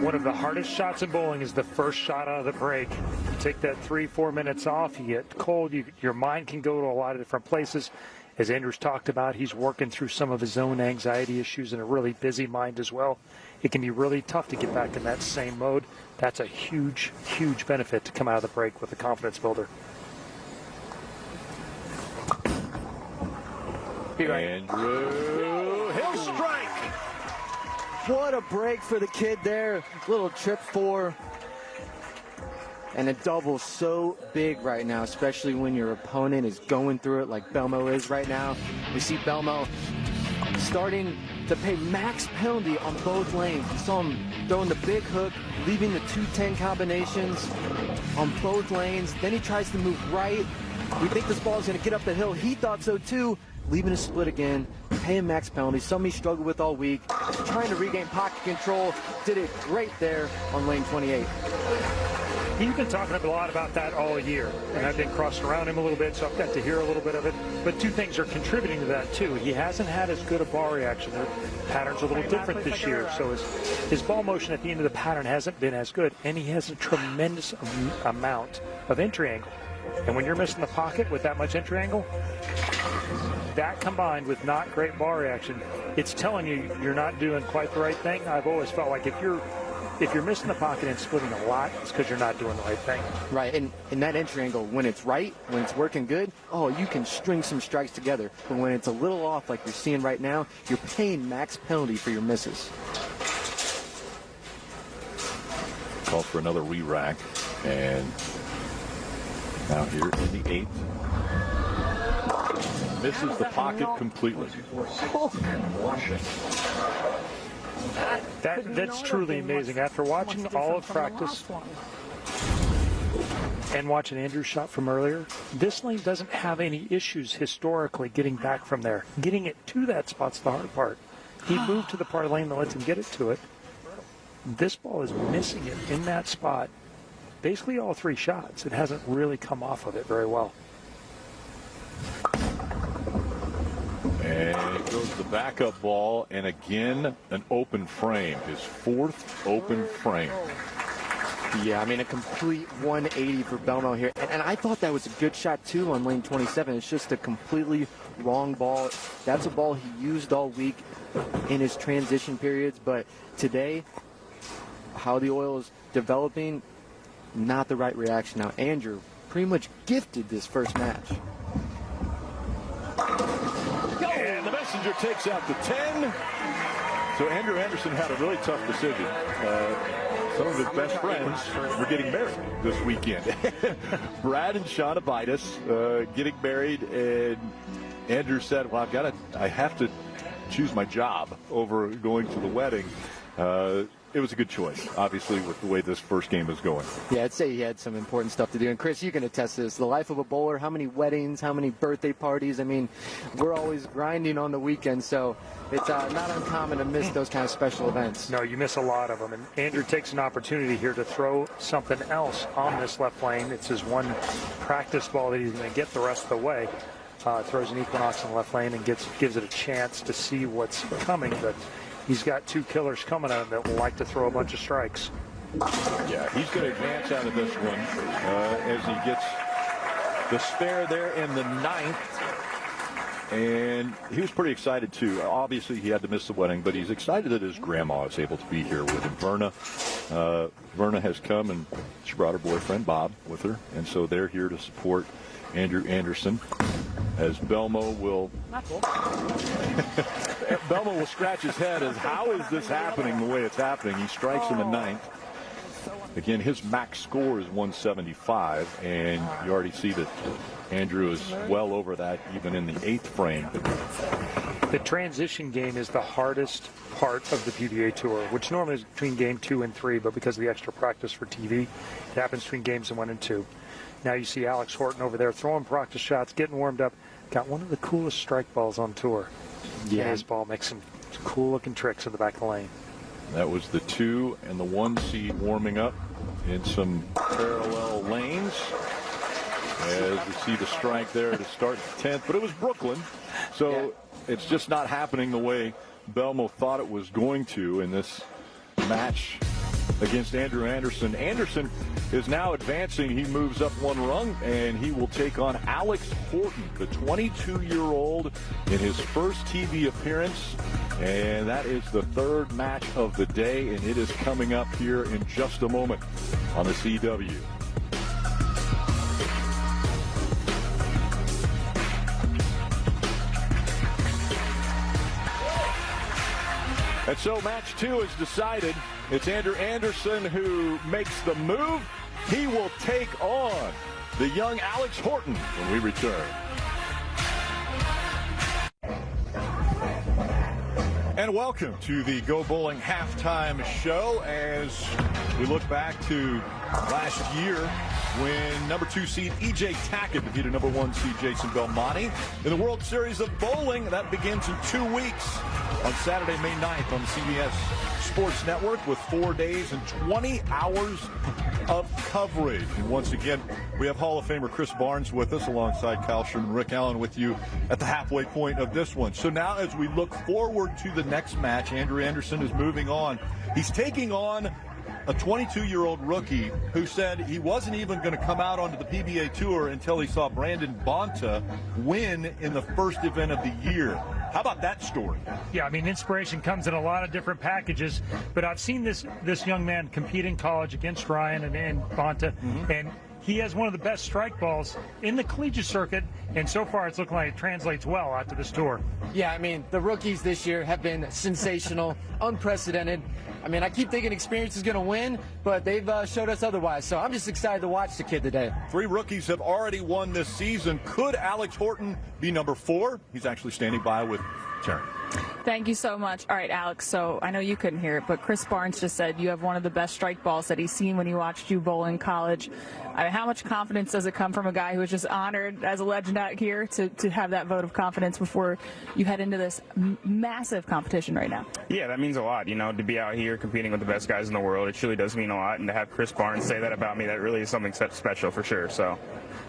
One of the hardest shots in bowling is the first shot out of the break. You take that 3-4 minutes off, you get cold, your mind can go to a lot of different places. As Andrew's talked about, he's working through some of his own anxiety issues and a really busy mind as well. It can be really tough to get back in that same mode. That's a huge, huge benefit to come out of the break with a confidence builder. Andrew, he'll strike. What a break for the kid there. Little trip four. And a double so big right now, especially when your opponent is going through it like Belmo is right now. We see Belmo starting to pay max penalty on both lanes. You saw him throwing the big hook, leaving the 210 combinations on both lanes. Then he tries to move right. We think this ball is going to get up the hill. He thought so too. Leaving a split again, paying max penalty. Something he struggled with all week. Trying to regain pocket control. Did it great there on lane 28. He's been talking a lot about that all year, and I've been crossing around him a little bit, so I've got to hear a little bit of it. But two things are contributing to that, too. He hasn't had as good a ball reaction. The pattern's a little different this year, so his ball motion at the end of the pattern hasn't been as good, and he has a tremendous amount of entry angle. And when you're missing the pocket with that much entry angle, that combined with not great ball reaction, it's telling you you're not doing quite the right thing. I've always felt like if you're missing the pocket and splitting a lot, it's because you're not doing the right thing. Right, and in that entry angle, when it's right, when it's working good, oh, you can string some strikes together. But when it's a little off like you're seeing right now, you're paying max penalty for your misses. Call for another re-rack. And now here in the eighth. Misses the pocket completely. That's truly amazing. After watching all of practice and watching Andrew's shot from earlier, this lane doesn't have any issues historically getting back from there. Getting it to that spot's the hard part. He moved to the part of the lane that lets him get it to it. This ball is missing it in that spot. Basically all three shots. It hasn't really come off of it very well. And it goes the backup ball, and again, an open frame. His fourth open frame. Yeah, I mean, a complete 180 for Belmo here. And I thought that was a good shot, too, on lane 27. It's just a completely wrong ball. That's a ball he used all week in his transition periods. But today, how the oil is developing, not the right reaction. Now, Andrew pretty much gifted this first match. And the messenger takes out the 10. So Andrew Anderson had a really tough decision. Some of his best friends were getting married this weekend. Brad and Shauna Bidas getting married, and Andrew said, well, I have to choose my job over going to the wedding. it was a good choice, obviously, with the way this first game is going. Yeah, I'd say he had some important stuff to do. And Chris, you can attest to this. The life of a bowler, how many weddings, how many birthday parties. I mean, we're always grinding on the weekend, so it's not uncommon to miss those kind of special events. No, you miss a lot of them. And Andrew takes an opportunity here to throw something else on this left lane. It's his one practice ball that he's going to get the rest of the way. Throws an equinox in the left lane and gives it a chance to see what's coming. But he's got two killers coming at him that will like to throw a bunch of strikes. Yeah, he's going to advance out of this one as he gets the spare there in the ninth. And he was pretty excited, too. Obviously, he had to miss the wedding, but he's excited that his grandma is able to be here with him. Verna has come, and she brought her boyfriend, Bob, with her. And so they're here to support Andrew Anderson, as Belmo will scratch his head as how is this happening the way it's happening. He strikes in the ninth. Again, his max score is 175, and you already see that Andrew is well over that even in the eighth frame. The transition game is the hardest part of the PBA Tour, which normally is between game 2 and 3, but because of the extra practice for TV, it happens between games 1 and 2. Now you see Alex Horton over there throwing practice shots, getting warmed up. Got one of the coolest strike balls on tour. Yeah, and his ball makes some cool-looking tricks in the back of the lane. That was the 2 and the 1 seed warming up in some parallel lanes. As you see the strike there to start the 10th, but it was Brooklyn, so it's just not happening the way Belmo thought it was going to in this match against Andrew Anderson. Anderson is now advancing. He moves up one rung, and he will take on Alex Horton, the 22-year-old, in his first TV appearance. And that is the third match of the day, and it is coming up here in just a moment on the CW. And so match 2 is decided. It's Andrew Anderson who makes the move. He will take on the young Alex Horton when we return. And welcome to the Go Bowling halftime show as we look back to last year when number 2 seed E.J. Tackett defeated number 1 seed Jason Belmonte in the World Series of Bowling. That begins in 2 weeks on Saturday, May 9th on CBS Sports Network with 4 days and 20 hours of coverage. And once again, we have Hall of Famer Chris Barnes with us alongside Kyle Sherman, Rick Allen with you at the halfway point of this one. So now as we look forward to the next match, Andrew Anderson is moving on. He's taking on a 22-year-old rookie who said he wasn't even going to come out onto the PBA Tour until he saw Brandon Bonta win in the first event of the year. How about that story? Yeah, I mean, inspiration comes in a lot of different packages, but I've seen this young man compete in college against Ryan and Bonta, and he has one of the best strike balls in the collegiate circuit, and so far it's looking like it translates well out to this tour. Yeah, I mean, the rookies this year have been sensational, unprecedented. I mean, I keep thinking experience is going to win, but they've showed us otherwise. So I'm just excited to watch the kid today. 3 rookies have already won this season. Could Alex Horton be number 4? He's actually standing by with Sharon. Thank you so much. All right, Alex, so I know you couldn't hear it, but Chris Barnes just said you have one of the best strike balls that he's seen when he watched you bowl in college. I mean, how much confidence does it come from a guy who was just honored as a legend out here to have that vote of confidence before you head into this massive competition right now? Yeah, that means a lot, you know, to be out here competing with the best guys in the world. It truly does mean a lot, and to have Chris Barnes say that about me, that really is something special for sure. So.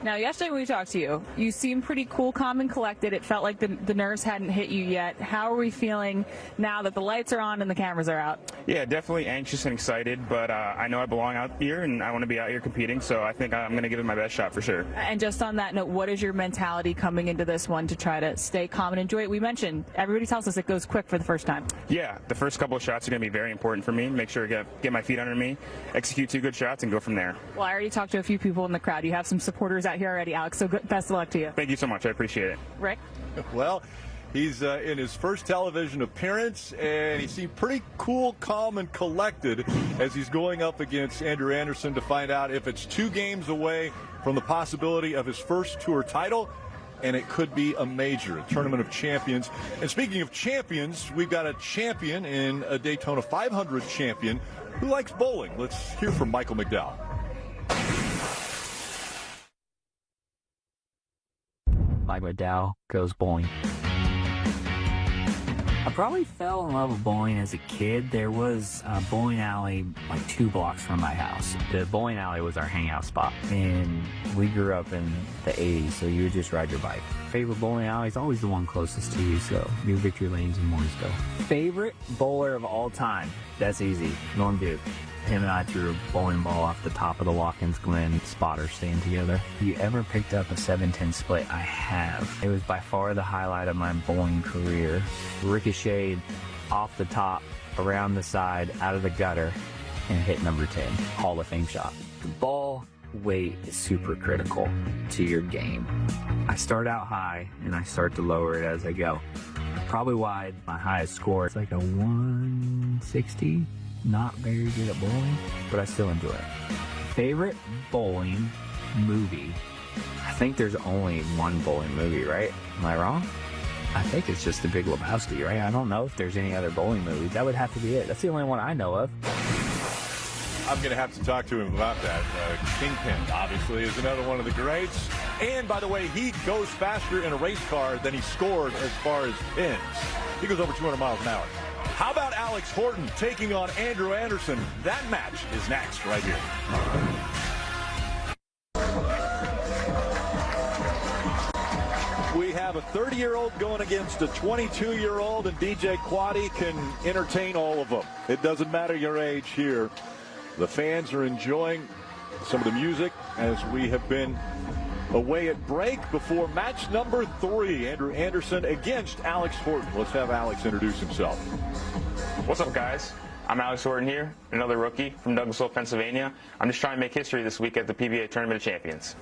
Now, yesterday when we talked to you, you seemed pretty cool, calm, and collected. It felt like the nerves hadn't hit you yet. How are we feeling now that the lights are on and the cameras are out? Yeah, definitely anxious and excited, but I know I belong out here, and I want to be out here competing, so I think I'm going to give it my best shot for sure. And just on that note, what is your mentality coming into this one to try to stay calm and enjoy it? We mentioned, everybody tells us it goes quick for the first time. Yeah, the first couple of shots are going to be very important for me. Make sure to get my feet under me, execute 2 good shots, and go from there. Well, I already talked to a few people in the crowd. You have some supporters out here already, Alex, so best of luck to you. Thank you so much. I appreciate it. Rick? Well, he's in his first television appearance, and he seemed pretty cool, calm, and collected as he's going up against Andrew Anderson to find out if it's 2 games away from the possibility of his first tour title. and it could be a major, a tournament of champions. And speaking of champions, we've got a champion in a Daytona 500 champion who likes bowling. Let's hear from Michael McDowell. Mike McDowell goes bowling. I probably fell in love with bowling as a kid. There was a bowling alley like 2 blocks from my house. The bowling alley was our hangout spot, and we grew up in the 80s, so you would just ride your bike. Favorite bowling alley is always the one closest to you, so New Victory Lanes in Mooresville. Favorite bowler of all time? That's easy. Norm Duke. Him and I threw a bowling ball off the top of the Watkins Glen spotter stand together. Have you ever picked up a 7-10 split? I have. It was by far the highlight of my bowling career. Ricocheted off the top, around the side, out of the gutter, and hit number 10. Hall of Fame shot. The ball weight is super critical to your game. I start out high, and I start to lower it as I go. Probably why my highest score is like a 160. Not very good at bowling, but I still enjoy it. Favorite bowling movie? I think there's only one bowling movie, right? Am I wrong? I think it's just The Big Lebowski, right? I don't know if there's any other bowling movies. That would have to be it. That's the only one I know of. I'm going to have to talk to him about that. Kingpin, obviously, is another one of the greats. And, by the way, he goes faster in a race car than he scored as far as pins. He goes over 200 miles an hour. How about Alex Horton taking on Andrew Anderson? That match is next right here. We have a 30-year-old going against a 22-year-old, and DJ Quaddy can entertain all of them. It doesn't matter your age here. The fans are enjoying some of the music as we have been away at break before match number 3. Andrew Anderson against Alex Horton. Let's have Alex introduce himself. What's up, guys? I'm Alex Horton here, another rookie from Douglasville, Pennsylvania. I'm just trying to make history this week at the PBA Tournament of Champions.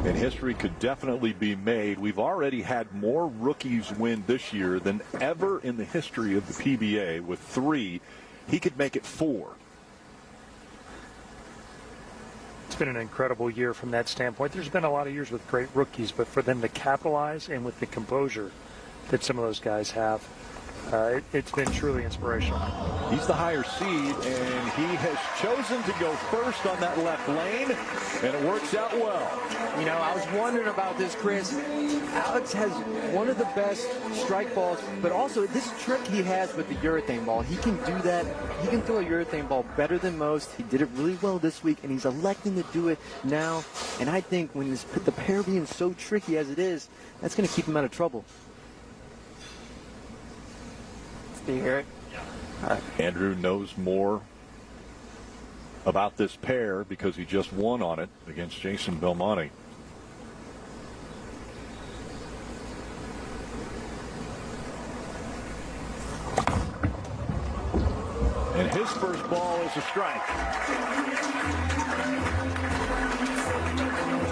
And history could definitely be made. We've already had more rookies win this year than ever in the history of the PBA with 3. He could make it 4. It's been an incredible year from that standpoint. There's been a lot of years with great rookies, but for them to capitalize and with the composure that some of those guys have, it's been truly inspirational. He's the higher seed, and he has chosen to go first on that left lane, and it works out well. You know, I was wondering about this, Chris. Alex has one of the best strike balls, but also this trick he has with the urethane ball. He can do that. He can throw a urethane ball better than most. He did it really well this week, and he's electing to do it now. And I think when the pair being so tricky as it is, that's going to keep him out of trouble. Do you hear it? Andrew knows more about this pair because he just won on it against Jason Belmonte. And his first ball is a strike.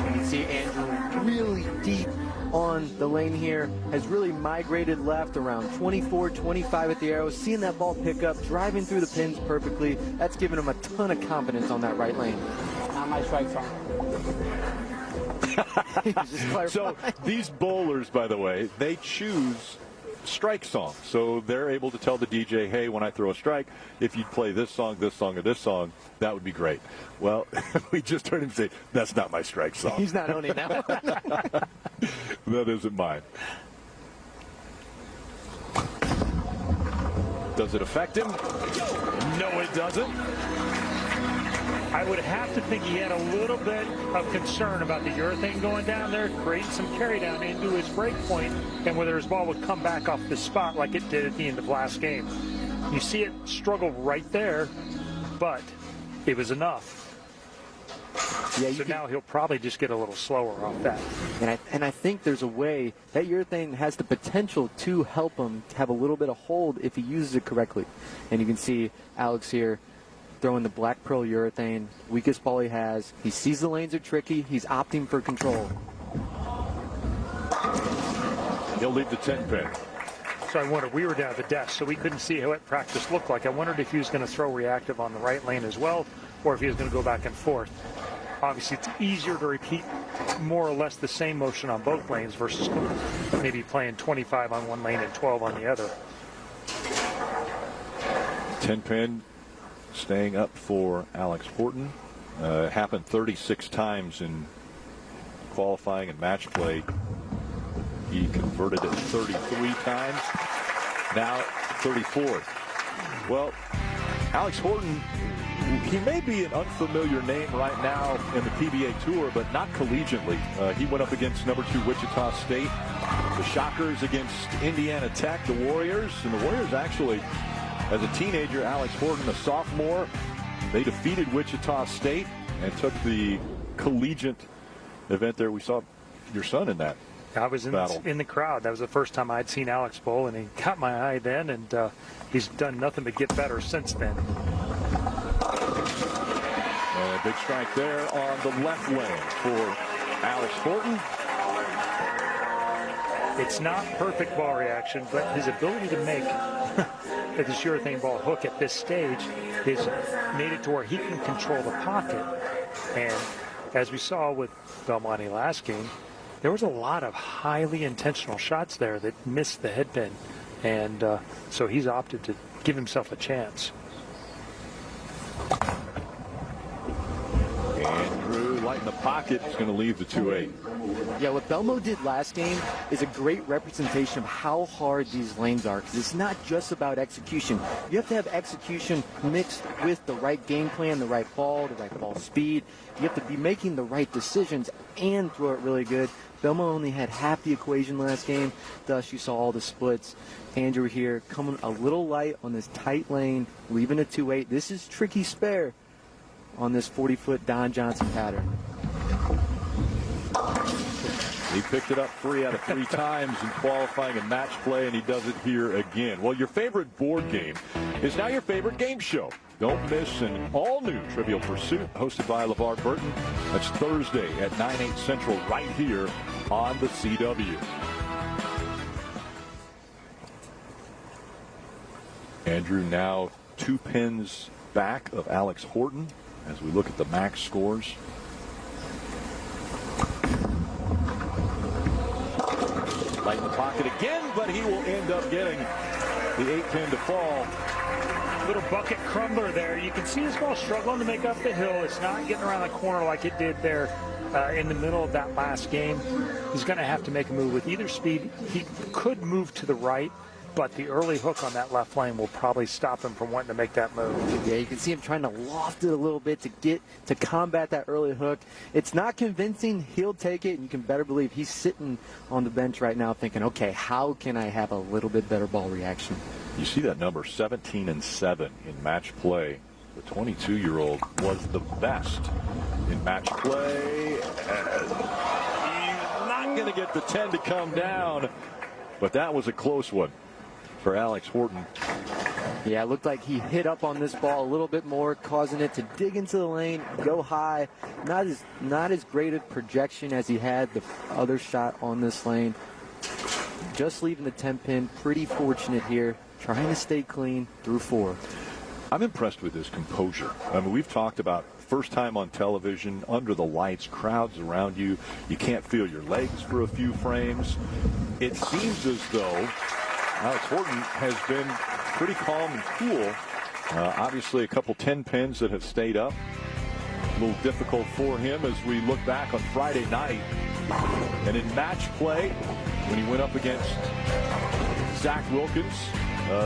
You can see Andrew really deep on the lane here, has really migrated left around 24, 25 at the arrow, seeing that ball pick up, driving through the pins perfectly. That's given him a ton of confidence on that right lane. Not my strike zone. So these bowlers, by the way, they choose strike songs. So they're able to tell the DJ, hey, when I throw a strike, if you'd play this song, or this song, that would be great. Well, we just heard him say, that's not my strike song. He's not owning that one. That isn't mine. Does it affect him? No, it doesn't. I would have to think he had a little bit of concern about the urethane going down there, creating some carry down into his break point, and whether his ball would come back off the spot like it did at the end of last game. You see it struggle right there, but it was enough. Yeah, so now he'll probably just get a little slower off that. And I think there's a way that urethane has the potential to help him to have a little bit of hold if he uses it correctly. And you can see Alex here throwing the black pearl urethane, weakest ball he has. He sees the lanes are tricky. He's opting for control. He'll leave the 10 pin. So I wondered, we were down at the desk, so we couldn't see how it practice looked like. I wondered if he was going to throw reactive on the right lane as well, or if he was going to go back and forth. Obviously, it's easier to repeat more or less the same motion on both lanes versus maybe playing 25 on one lane and 12 on the other. 10-pin staying up for Alex Horton. It happened 36 times in qualifying and match play. He converted it 33 times. Now 34th. Well, Alex Horton, he may be an unfamiliar name right now in the PBA Tour, but not collegiately. He went up against number 2 Wichita State, the Shockers against Indiana Tech, the Warriors. And the Warriors actually, as a teenager, Alex Horton, a sophomore, they defeated Wichita State and took the collegiate event there. We saw your son in that. I was in the crowd. That was the first time I'd seen Alex bowl, and he caught my eye then, and he's done nothing but get better since then. And a big strike there on the left lane for Alex Horton. It's not perfect ball reaction, but his ability to make the sure thing ball hook at this stage is made it to where he can control the pocket. And as we saw with Belmonte last game, there was a lot of highly intentional shots there that missed the headpin. And so he's opted to give himself a chance. Andrew light in the pocket is going to leave the 2-8. Yeah, what Belmo did last game is a great representation of how hard these lanes are, because it's not just about execution. You have to have execution mixed with the right game plan, the right ball speed. You have to be making the right decisions and throw it really good. Belmo only had half the equation last game, thus you saw all the splits. Andrew here coming a little light on this tight lane, leaving a 2-8. This is tricky spare on this 40-foot Don Johnson pattern. He picked it up 3 out of 3 times in qualifying and match play, and he does it here again. Well, your favorite board game is now your favorite game show. Don't miss an all-new Trivial Pursuit hosted by LeVar Burton. That's Thursday at 9/8 Central right here on the CW. Andrew now 2 pins back of Alex Horton as we look at the max scores. Light in the pocket again, but he will end up getting the 8-pin to fall. Little bucket crumbler there. You can see his ball struggling to make up the hill. It's not getting around the corner like it did there in the middle of that last game. He's going to have to make a move with either speed. He could move to the right, but the early hook on that left lane will probably stop him from wanting to make that move. Yeah, you can see him trying to loft it a little bit to combat that early hook. It's not convincing. He'll take it, and you can better believe he's sitting on the bench right now thinking, okay, how can I have a little bit better ball reaction? You see that number, 17-7 in match play. The 22-year-old was the best in match play. He's not going to get the 10 to come down, but that was a close one for Alex Horton. Yeah, it looked like he hit up on this ball a little bit more, causing it to dig into the lane, go high. Not as great a projection as he had the other shot on this lane. Just leaving the 10-pin, pretty fortunate here. Trying to stay clean through 4. I'm impressed with his composure. I mean, we've talked about first time on television, under the lights, crowds around you. You can't feel your legs for a few frames. It seems as though Alex Horton has been pretty calm and cool. Obviously, a couple 10-pins that have stayed up. A little difficult for him as we look back on Friday night. And in match play, when he went up against Zach Wilkins,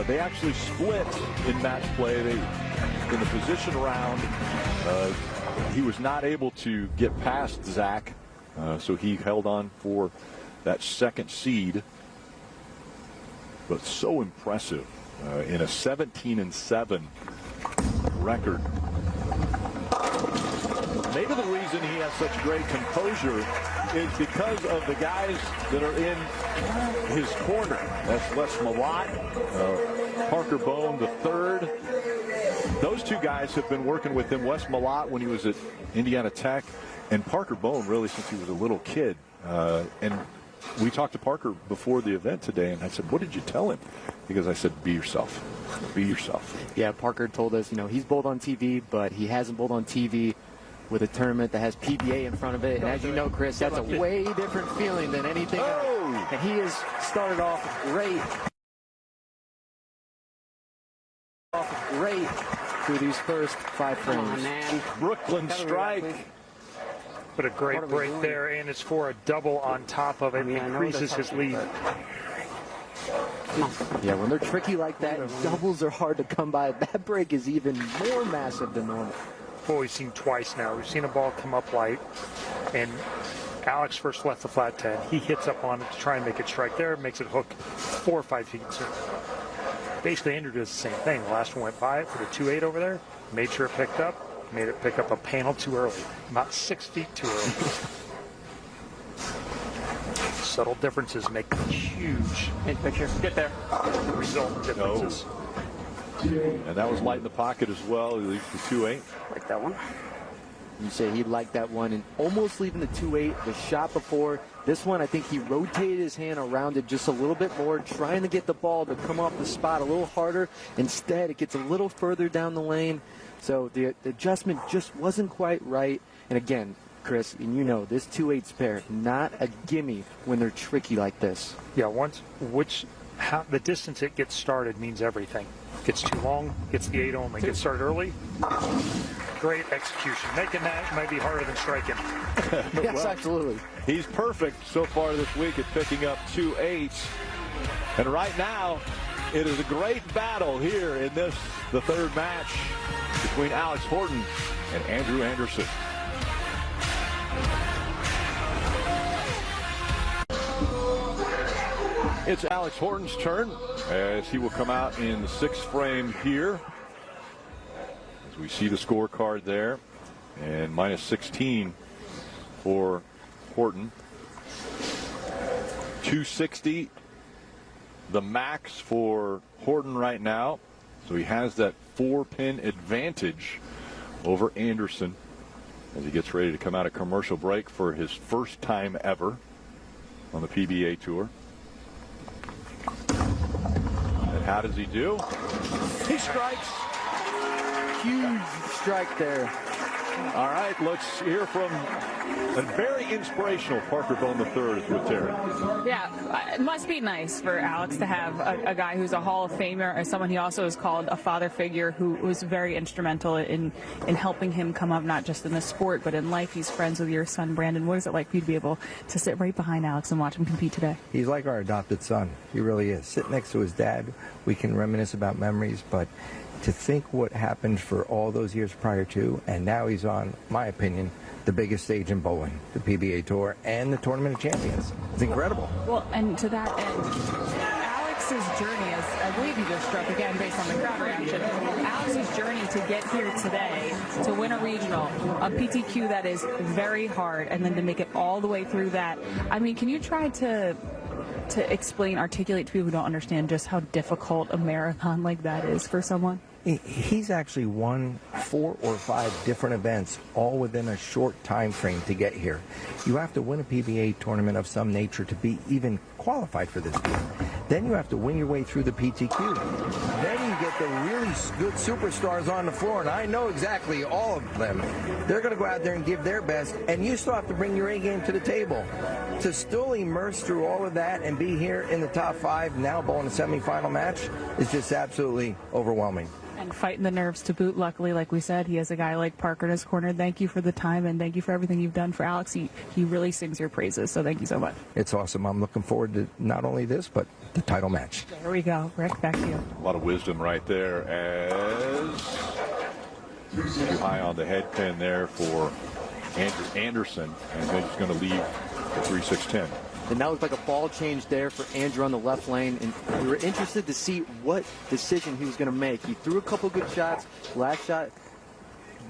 they actually split in match play. In the position round, he was not able to get past Zach, so he held on for that second seed. But so impressive in a 17-7 record. Maybe the reason he has such great composure is because of the guys that are in his corner. That's Les Malott, Parker Bone III. Those two guys have been working with him. Wes Malott when he was at Indiana Tech, and Parker Bone really since he was a little kid. And we talked to Parker before the event today, and I said, what did you tell him? Because I said, be yourself. Be yourself. Yeah, Parker told us, he's bowled on TV, but he hasn't bowled on TV with a tournament that has PBA in front of it. And as you know, Chris, that's a way different feeling than anything else. And he has started off great. Through these first 5 frames. Come on, man. Brooklyn strike. But a great break there, and it's for a double on top of it. Increases his lead. Yeah, when they're tricky like that, doubles are hard to come by. That break is even more massive than normal. Boy, we've seen twice now. We've seen a ball come up light, and Alex first left the flat 10. He hits up on it to try and make it strike there, makes it hook 4 or 5 feet soon. Basically, Andrew does the same thing. The last one went by it for the 2-8 over there, made sure it picked up, made it pick up a panel too early, about 6 feet too early. Subtle differences make huge Picture. Get there. result differences. And that was light in the pocket as well. He leaves the 2-8. Like that one. You say he liked that one and almost leaving the 2-8. The shot before this one, I think he rotated his hand around it just a little bit more, trying to get the ball to come off the spot a little harder. Instead, it gets a little further down the lane. So the adjustment just wasn't quite right. And again, Chris, and you know, this 2-8 pair, not a gimme when they're tricky like this. Yeah, how the distance it gets started means everything. Gets too long, gets the 8 only. Gets started early, great execution. Making that might be harder than striking. Yes, Well, absolutely. He's perfect so far this week at picking up 2 8s. And right now, it is a great battle here in the third match between Alex Horton and Andrew Anderson. It's Alex Horton's turn as he will come out in the 6th frame here. As we see the scorecard there, and minus 16 for Horton. 260 the max for Horton right now, so he has that 4-pin advantage over Anderson as he gets ready to come out of commercial break for his first time ever on the PBA Tour. And how does he do? He strikes. Huge strike there. All right, let's hear from a very inspirational Parker Bone III is with Terry. Yeah, it must be nice for Alex to have a guy who's a Hall of Famer or someone he also is called a father figure who was very instrumental in helping him come up, not just in the sport, but in life. He's friends with your son, Brandon. What is it like for you to be able to sit right behind Alex and watch him compete today? He's like our adopted son. He really is. Sit next to his dad. We can reminisce about memories, but to think what happened for all those years prior to, and now he's on, my opinion, the biggest stage in bowling, the PBA Tour and the Tournament of Champions. It's incredible. Well, and to that end, Alex's journey, as I believe you just struck again based on the crowd reaction, Alex's journey to get here today, to win a regional, a PTQ that is very hard, and then to make it all the way through that. I mean, can you try to articulate to people who don't understand just how difficult a marathon like that is for someone? He's actually won 4 or 5 different events all within a short time frame to get here. You have to win a PBA tournament of some nature to be even qualified for this deal. Then you have to win your way through the PTQ. Then you get the really good superstars on the floor, and I know exactly all of them. They're going to go out there and give their best, and you still have to bring your A game to the table. To still immerse through all of that and be here in the top 5, now bowling a semifinal match, is just absolutely overwhelming. And fighting the nerves to boot. Luckily, like we said, he has a guy like Parker in his corner. Thank you for the time, and thank you for everything you've done for Alex. He really sings your praises, so thank you so much. It's awesome. I'm looking forward to not only this, but the title match. There we go. Rick, back to you. A lot of wisdom right there as too high on the head pin there for Andrew Anderson, and then he's going to leave the 3-6-10. And that looked like a ball change there for Andrew on the left lane. And we were interested to see what decision he was going to make. He threw a couple good shots. Last shot,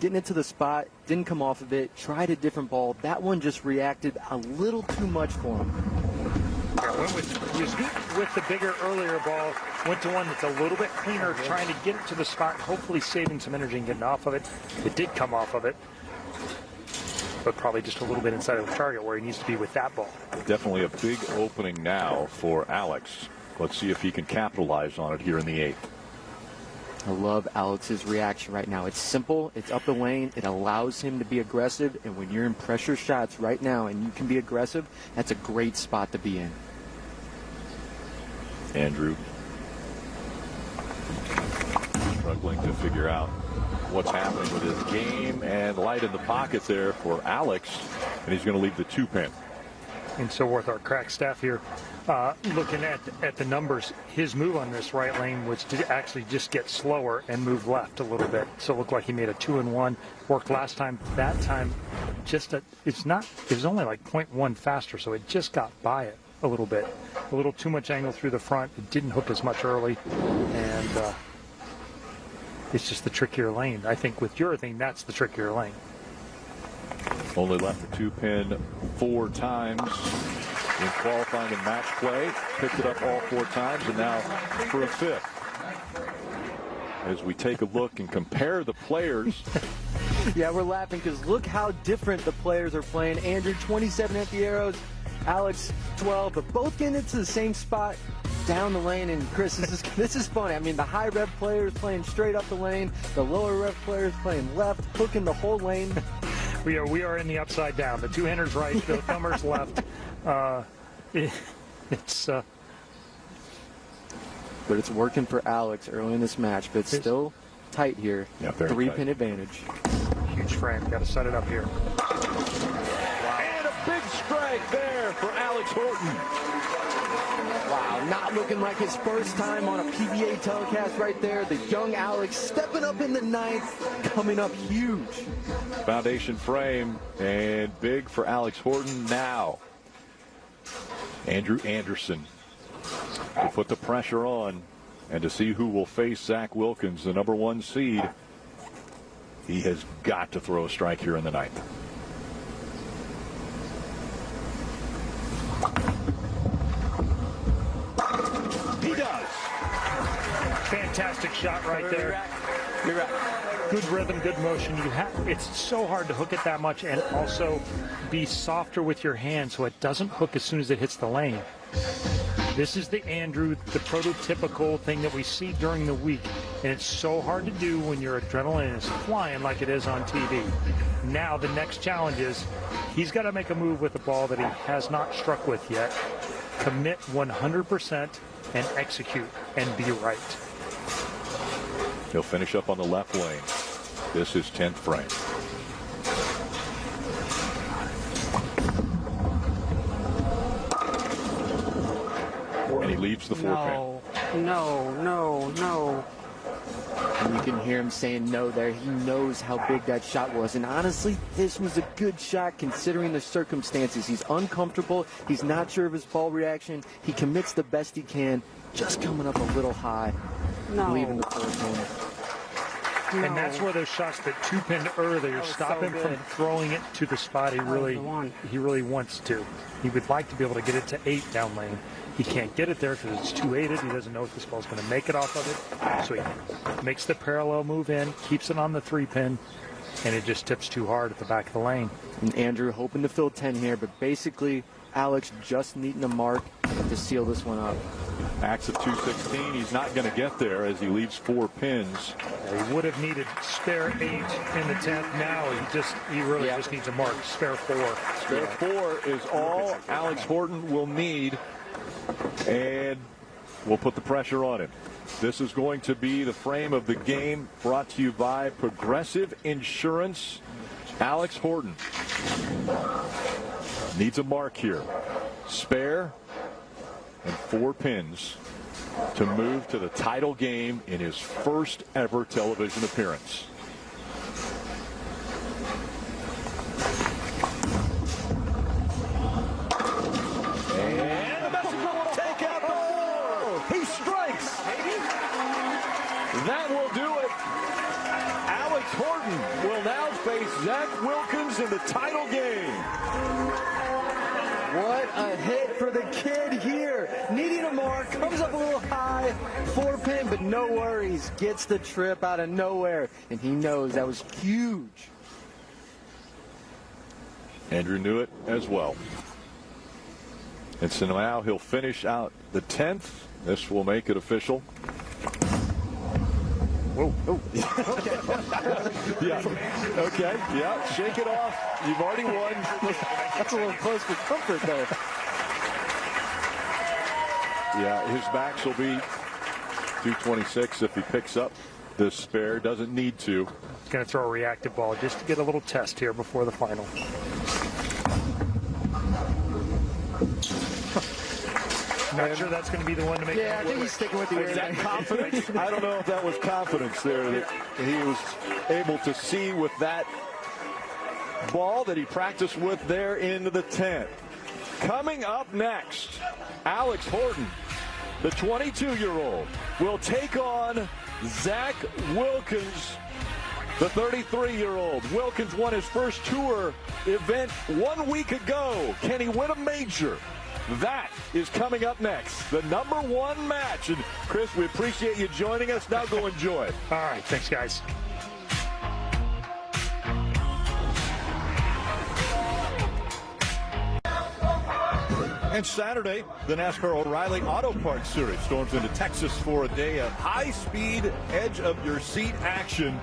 getting into the spot, didn't come off of it. Tried a different ball. That one just reacted a little too much for him. Yeah, went with the bigger earlier ball, went to one that's a little bit cleaner, trying to get it to the spot, hopefully saving some energy and getting off of it. It did come off of it, but probably just a little bit inside of the target where he needs to be with that ball. Definitely a big opening now for Alex. Let's see if he can capitalize on it here in the 8th. I love Alex's reaction right now. It's simple. It's up the lane. It allows him to be aggressive. And when you're in pressure shots right now and you can be aggressive, that's a great spot to be in. Andrew struggling to figure out what's happening with his game, and light in the pocket there for Alex, and he's going to leave the 2-pin. And so with our crack staff here, looking at the numbers, his move on this right lane was to actually just get slower and move left a little bit. So it looked like he made a 2-and-1. Worked last time. That time, it was only like 0.1 faster, so it just got by it a little bit. A little too much angle through the front. It didn't hook as much early, and it's just the trickier lane. I think with your thing, that's the trickier lane. Only left the 2-pin 4 times in qualifying and match play. Picked it up all 4 times, and now for a 5th. As we take a look and compare the players. Yeah, we're laughing because look how different the players are playing. Andrew, 27 at the arrows. Alex, 12, but both getting into the same spot down the lane. And Chris, this is funny. I mean, the high rev players playing straight up the lane, the lower rev players playing left, hooking the whole lane. We are in the upside down. The 2-handers right, the thumbers left. But it's working for Alex early in this match, but it's still tight here. Yeah, very 3-pin advantage. Huge frame. Got to set it up here. And a big strike there for Alex Horton. Wow, not looking like his first time on a PBA telecast right there. The young Alex stepping up in the 9th, coming up huge. Foundation frame, and big for Alex Horton now. Andrew Anderson to put the pressure on and to see who will face Zach Wilkins, the number 1 seed. He has got to throw a strike here in the 9th. He does. Fantastic shot right there. Good rhythm, good motion. It's so hard to hook it that much and also be softer with your hand so it doesn't hook as soon as it hits the lane. This is the Andrew, the prototypical thing that we see during the week, and it's so hard to do when your adrenaline is flying like it is on TV. Now the next challenge is he's got to make a move with the ball that he has not struck with yet, commit 100% and execute and be right. He'll finish up on the left lane. This is 10th frame. And he leaves the 4-pin. No. And you can hear him saying no there. He knows how big that shot was. And honestly, this was a good shot considering the circumstances. He's uncomfortable. He's not sure of his ball reaction. He commits the best he can. Just coming up a little high. Leaving the 4-pin. And that's where those shots that 2-pinned earlier stop him from throwing it to the spot he really wants to. He would like to be able to get it to 8 down lane. He can't get it there because it's too 8'd. He doesn't know if this ball's going to make it off of it. So he makes the parallel move in, keeps it on the 3-pin, and it just tips too hard at the back of the lane. And Andrew hoping to fill 10 here, but basically Alex just needing a mark to seal this one up. Max of 216. He's not going to get there as he leaves 4 pins. He would have needed spare 8 in the 10th. Now he really just needs a mark. Spare 4. Spare 4 is all Alex Horton will need, and we'll put the pressure on him. This is going to be the frame of the game, brought to you by Progressive Insurance. Alex Horton needs a mark here. Spare and 4 pins to move to the title game in his first ever television appearance. And the Mexican will take out the 4. He strikes. That will do it. Alex Horton will now face Zach Wilkins in the title game. What a hit for the kid here. Needing a mark, comes up a little high, 4-pin, but no worries. Gets the trip out of nowhere, and he knows that was huge. Andrew knew it as well. And so now he'll finish out the 10th. This will make it official. Whoa. Oh. Okay. Yeah. Okay. Yeah. Shake it off. You've already won. That's a little close for comfort there. Yeah, his max will be 226 if he picks up this spare. Doesn't need to. He's going to throw a reactive ball just to get a little test here before the final. Not sure that's going to be the one to make. Yeah, I think he's sticking with the Was that confidence? I don't know if that was confidence there that he was able to see with that ball that he practiced with there into the 10th. Coming up next, Alex Horton, the 22-year-old, will take on Zach Wilkins, the 33-year-old. Wilkins won his first tour event 1 week ago. Can he win a major? That is coming up next. The #1 match. And Chris, we appreciate you joining us. Now go enjoy it. All right. Thanks, guys. And Saturday, the NASCAR O'Reilly Auto Parts Series storms into Texas for a day of high-speed, edge-of-your-seat action.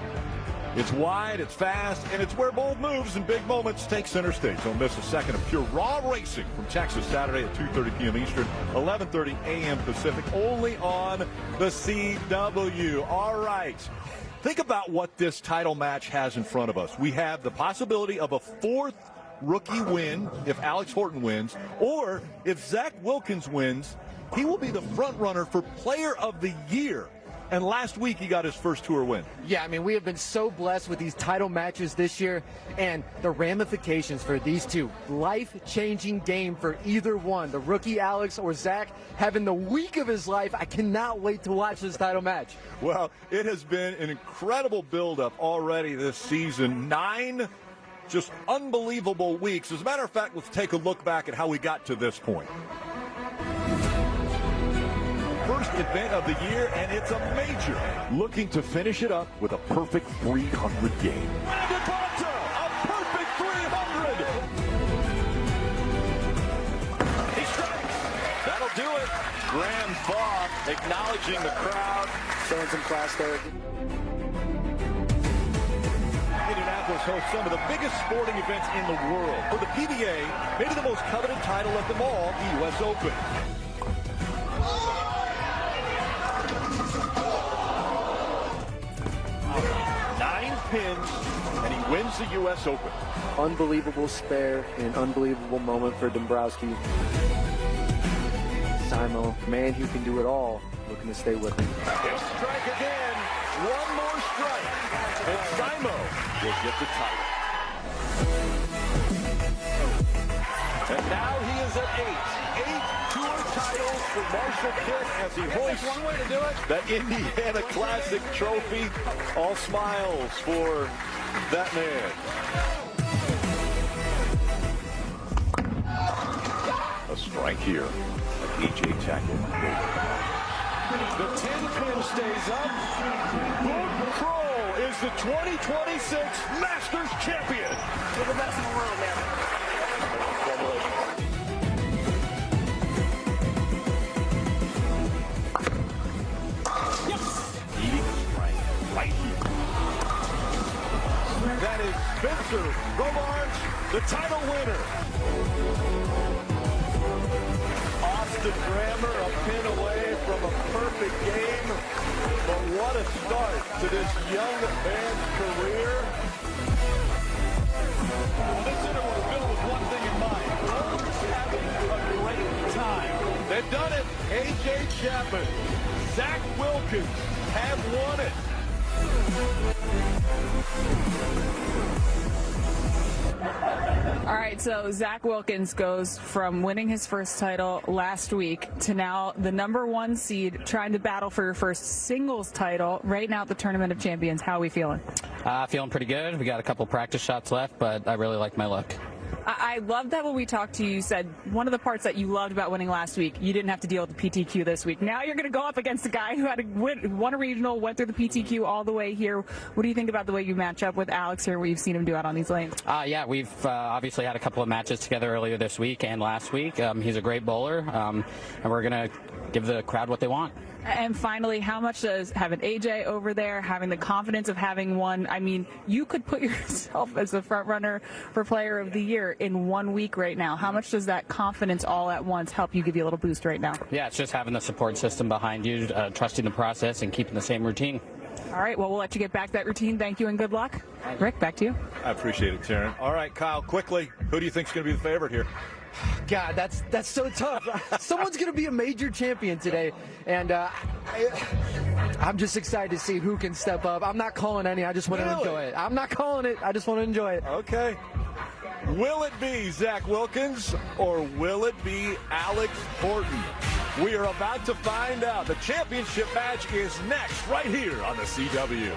It's wide, it's fast, and it's where bold moves and big moments take center stage. Don't miss a second of pure raw racing from Texas Saturday at 2:30 p.m. Eastern, 11:30 a.m. Pacific, only on the CW. All right. Think about what this title match has in front of us. We have the possibility of a fourth rookie win if Alex Horton wins, or if Zach Wilkins wins, he will be the front runner for Player of the Year. And last week he got his first tour win. Yeah, I mean, we have been so blessed with these title matches this year, and the ramifications for these two. Life-changing game for either one. The rookie Alex or Zach having the week of his life. I cannot wait to watch this title match. Well, it has been an incredible buildup already this season. 9 just unbelievable weeks. As a matter of fact, let's take a look back at how we got to this point. First event of the year, and it's a major. Looking to finish it up with a perfect 300 game. A perfect 300! He strikes. That'll do it. Graham Baugh acknowledging the crowd. Showing some class there. Indianapolis hosts some of the biggest sporting events in the world. For the PBA, maybe the most coveted title of them all, the U.S. Open. Pins, and he wins the U.S. Open. Unbelievable spare and an unbelievable moment for Dombrowski. Simo, man who can do it all, looking to stay with him. He'll strike again. One more strike, and Simo will get the title. And now he is at 8. 8 tour titles for Marshall Kidd as he hoists one way to do it. That Indiana Classic trophy. All smiles for that man. A strike here. An EJ tackle. The 10-pin stays up. Luke Kroll is the 2026 Masters champion. You're the best in the world, man. That is Spencer Robards, the title winner. Austin Grammer a pin away from a perfect game. But what a start to this young man's career. This center was built with one thing in mind. Always having a great time. They've done it. A.J. Chapman, Zach Wilkins have won it. All right, so Zach Wilkins goes from winning his first title last week to now the #1 seed, trying to battle for your first singles title right now at the Tournament of Champions. How are we feeling? Feeling pretty good. We got a couple practice shots left, but I really like my look. I love that when we talked to you, you said one of the parts that you loved about winning last week, you didn't have to deal with the PTQ this week. Now you're going to go up against a guy who had won a regional, went through the PTQ all the way here. What do you think about the way you match up with Alex here, what you've seen him do out on these lanes? Yeah, we've obviously had a couple of matches together earlier this week and last week. He's a great bowler, and we're going to give the crowd what they want. And finally, how much does having AJ over there, having the confidence of having one, I mean, you could put yourself as the front runner for Player of the Year in 1 week right now. How much does that confidence all at once help you, give you a little boost right now? Yeah, it's just having the support system behind you, trusting the process, and keeping the same routine. All right, well, we'll let you get back to that routine. Thank you and good luck. Rick, back to you. I appreciate it, Taryn. All right, Kyle, quickly, who do you think is going to be the favorite here? God, that's so tough. Someone's going to be a major champion today, and I'm just excited to see who can step up. I'm not calling any. I just want to enjoy it. I'm not calling it. I just want to enjoy it. Okay. Will it be Zach Wilkins or will it be Alex Horton? We are about to find out. The championship match is next right here on the CW.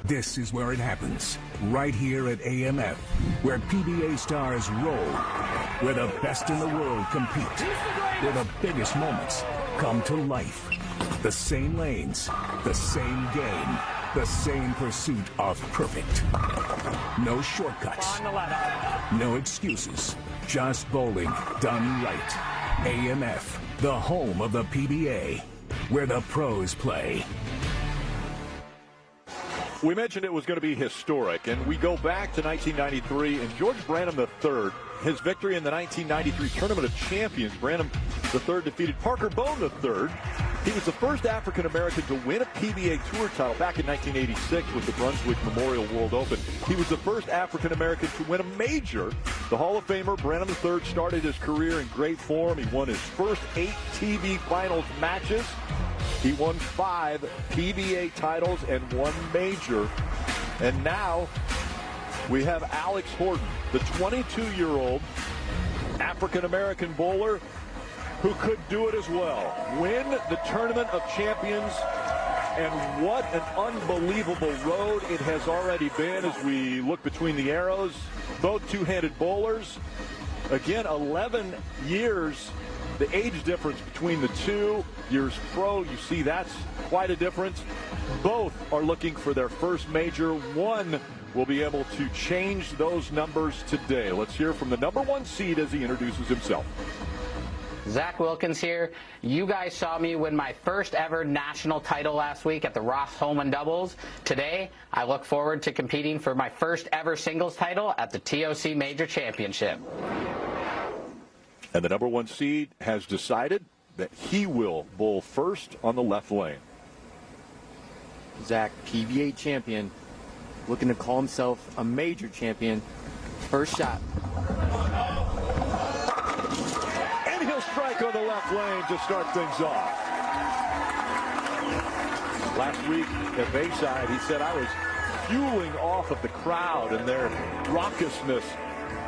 This is where it happens, right here at AMF, where PBA stars roll, where the best in the world compete, where the biggest moments come to life. The same lanes, the same game, the same pursuit of perfect. No shortcuts, no excuses, just bowling done right. AMF, the home of the PBA, where the pros play. We mentioned it was going to be historic, and we go back to 1993, and George Branham III, his victory in the 1993 Tournament of Champions. Branham III defeated Parker Bone III. He was the first African-American to win a PBA Tour title back in 1986 with the Brunswick Memorial World Open. He was the first African-American to win a major. The Hall of Famer Branham III started his career in great form. He won his first 8 TV Finals matches. He won 5 PBA titles and 1 major. And now we have Alex Horton, the 22-year-old African-American bowler who could do it as well. Win the Tournament of Champions. And what an unbelievable road it has already been as we look between the arrows. Both two-handed bowlers. Again, 11 years. The age difference between the 2 years pro, you see that's quite a difference. Both are looking for their first major. One will be able to change those numbers today. Let's hear from the #1 seed as he introduces himself. Zach Wilkins here. You guys saw me win my first ever national title last week at the Ross Holman Doubles. Today, I look forward to competing for my first ever singles title at the TOC Major Championship. And the #1 seed has decided that he will bowl first on the left lane. Zach, PBA champion, looking to call himself a major champion. First shot. And he'll strike on the left lane to start things off. Last week at Bayside, he said, I was fueling off of the crowd and their raucousness.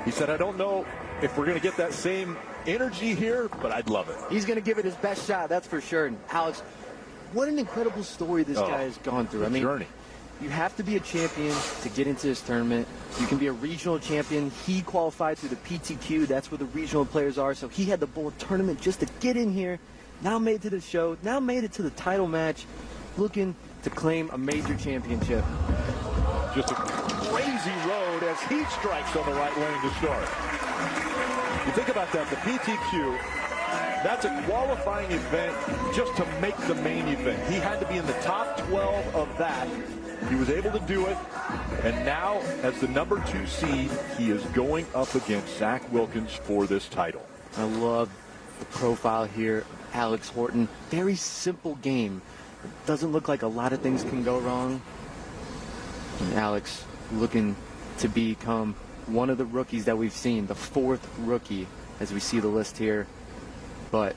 He said, I don't know if we're going to get that same energy here, but I'd love it. He's going to give it his best shot, that's for sure. And Alex, what an incredible story this guy has gone through. I mean, journey. You have to be a champion to get into this tournament. You can be a regional champion. He qualified through the PTQ. That's where the regional players are. So he had to bowl a tournament just to get in here. Now made it to the show. Now made it to the title match. Looking to claim a major championship. Just a crazy road as he strikes on the right lane to start. You think about that, the PTQ, that's a qualifying event just to make the main event. He had to be in the top 12 of that. He was able to do it. And now, as the #2 seed, he is going up against Zach Wilkins for this title. I love the profile here. Alex Horton, very simple game. It doesn't look like a lot of things can go wrong. And Alex looking to become one of the rookies that we've seen, the 4th rookie, as we see the list here. But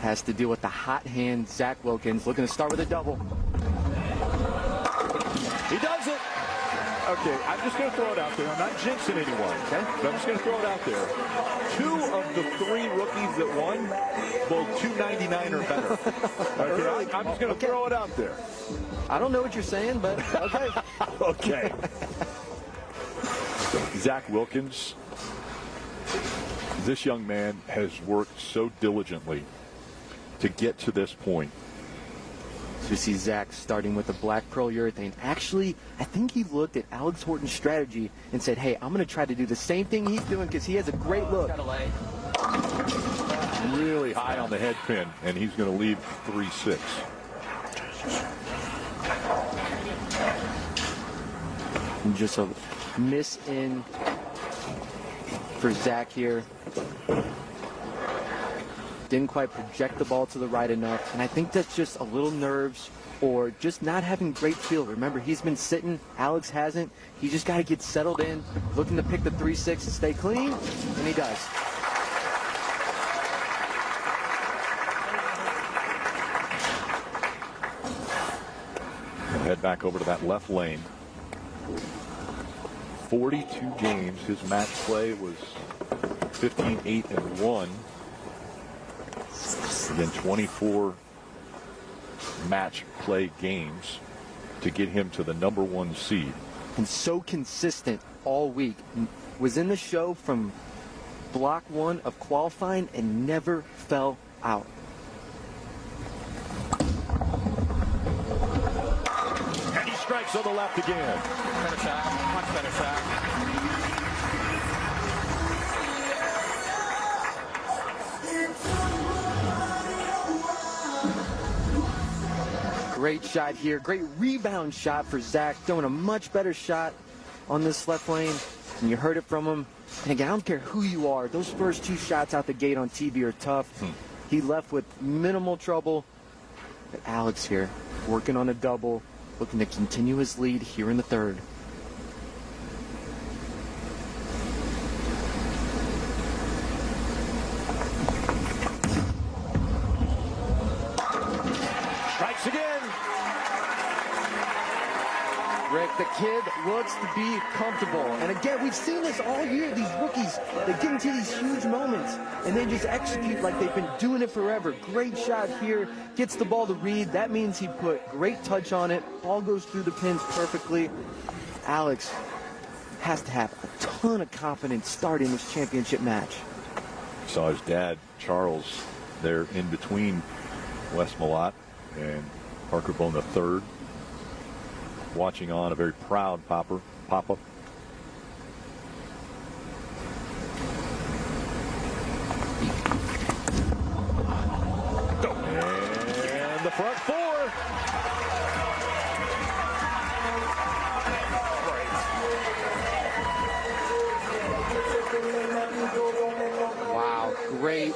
has to deal with the hot hand, Zach Wilkins, looking to start with a double. He does it. Okay, I'm just going to throw it out there. I'm not jinxing anyone, okay? But I'm just going to throw it out there. 2 of the 3 rookies that won bowled 299 or better. Okay, I'm just going to throw it out there. I don't know what you're saying, but okay. Okay. Zach Wilkins, this young man has worked so diligently to get to this point. So you see Zach starting with the black pearl urethane. Actually, I think he looked at Alex Horton's strategy and said, hey, I'm going to try to do the same thing he's doing because he has a great look. Really high on the head pin, and he's going to leave 3-6. And just a miss in for Zach here. Didn't quite project the ball to the right enough, and I think that's just a little nerves or just not having great feel. Remember, he's been sitting, Alex hasn't. He just got to get settled in, looking to pick the 3-6 and stay clean, and he does. We'll head back over to that left lane. 42 games. His match play was 15-8-1. Again, 24 match play games to get him to the #1 seed. And so consistent all week. Was in the show from block 1 of qualifying and never fell out. And he strikes on the left again. Better shot, much better shot. Great shot here. Great rebound shot for Zach. Throwing a much better shot on this left lane. And you heard it from him. And again, I don't care who you are. Those first 2 shots out the gate on TV are tough. He left with minimal trouble. But Alex here, working on a double, looking to continue his lead here in the third. Strikes again. Rick, the kid looks to be comfortable. And again, we've seen this all year. These rookies, they get into these huge moments and they just execute like they've been doing it forever. Great shot here. Gets the ball to Reed. That means he put great touch on it. Ball goes through the pins perfectly. Alex has to have a ton of confidence starting this championship match. Saw his dad, Charles, there in between Wes Malott and Parker Bone III. Watching on, a very proud Papa. And the front 4. Wow, great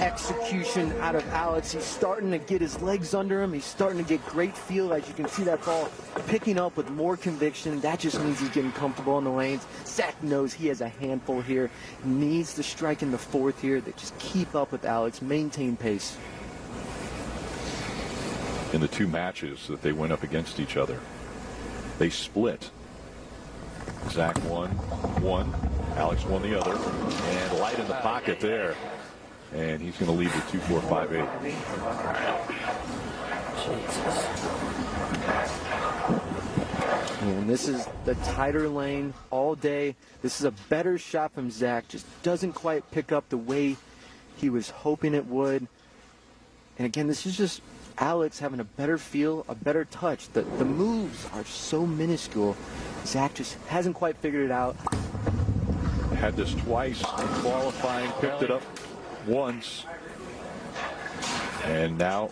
execution out of Alex. He's starting to get his legs under him. He's starting to get great feel. As you can see, that ball picking up with more conviction. That just means he's getting comfortable in the lanes. Zach knows he has a handful here. He needs to strike in the 4th here. They just keep up with Alex, maintain pace. In the 2 matches that they went up against each other, they split. Zach won one, Alex won the other, and light in the pocket there. And he's going to lead with 2-4-5-8. And this is the tighter lane all day. This is a better shot from Zach. Just doesn't quite pick up the way he was hoping it would. And again, this is just Alex having a better feel, a better touch. The moves are so minuscule. Zach just hasn't quite figured it out. Had this twice in qualifying, picked it up once, and now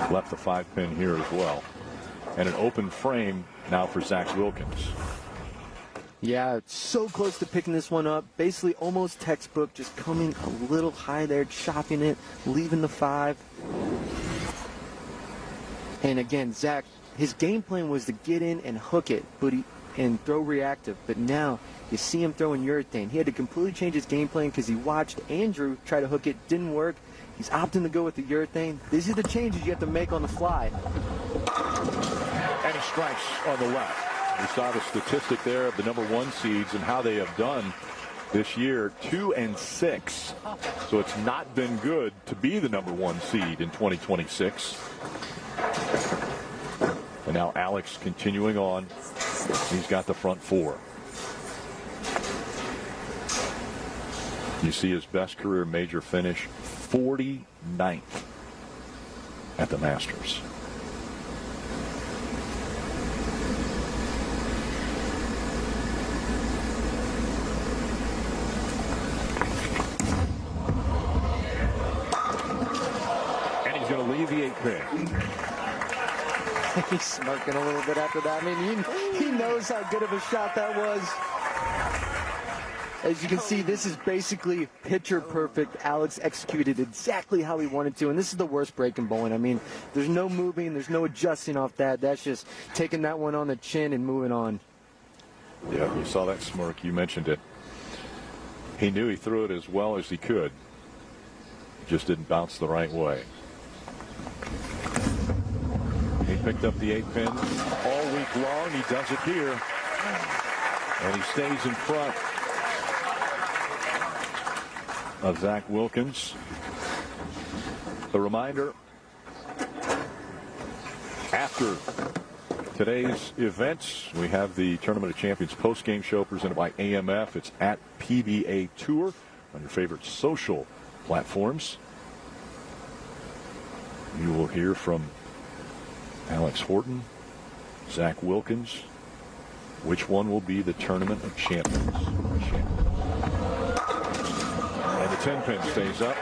left the 5-pin here as well. And an open frame now for Zach Wilkins. Yeah, so close to picking this one up. Basically almost textbook, just coming a little high there, chopping it, leaving the 5. And again, Zach, his game plan was to get in and hook it, and throw reactive. But now you see him throwing urethane. He had to completely change his game plan because he watched Andrew try to hook it, didn't work. He's opting to go with the urethane. These are the changes you have to make on the fly. And he strikes on the left. We saw the statistic there of the #1 seeds and how they have done this year, 2-6. So it's not been good to be the #1 seed in 2026. And now Alex continuing on. He's got the front four. You see his best career major finish, 49th at the Masters. And he's going to leave the 8 pin. He's smirking a little bit after that. I mean, he knows how good of a shot that was. As you can see, this is basically picture perfect. Alex executed exactly how he wanted to, and this is the worst break in bowling. I mean, there's no moving, there's no adjusting off that. That's just taking that one on the chin and moving on. Yeah, you saw that smirk. You mentioned it. He knew he threw it as well as he could. Just didn't bounce the right way. He picked up the 8 pin all week long. He does it here. And he stays in front of Zach Wilkins. A reminder, after today's events, we have the Tournament of Champions post-game show presented by AMF. It's at PBA Tour on your favorite social platforms. You will hear from Alex Horton, Zach Wilkins. Which one will be the Tournament of Champions? And the 10 pin stays up.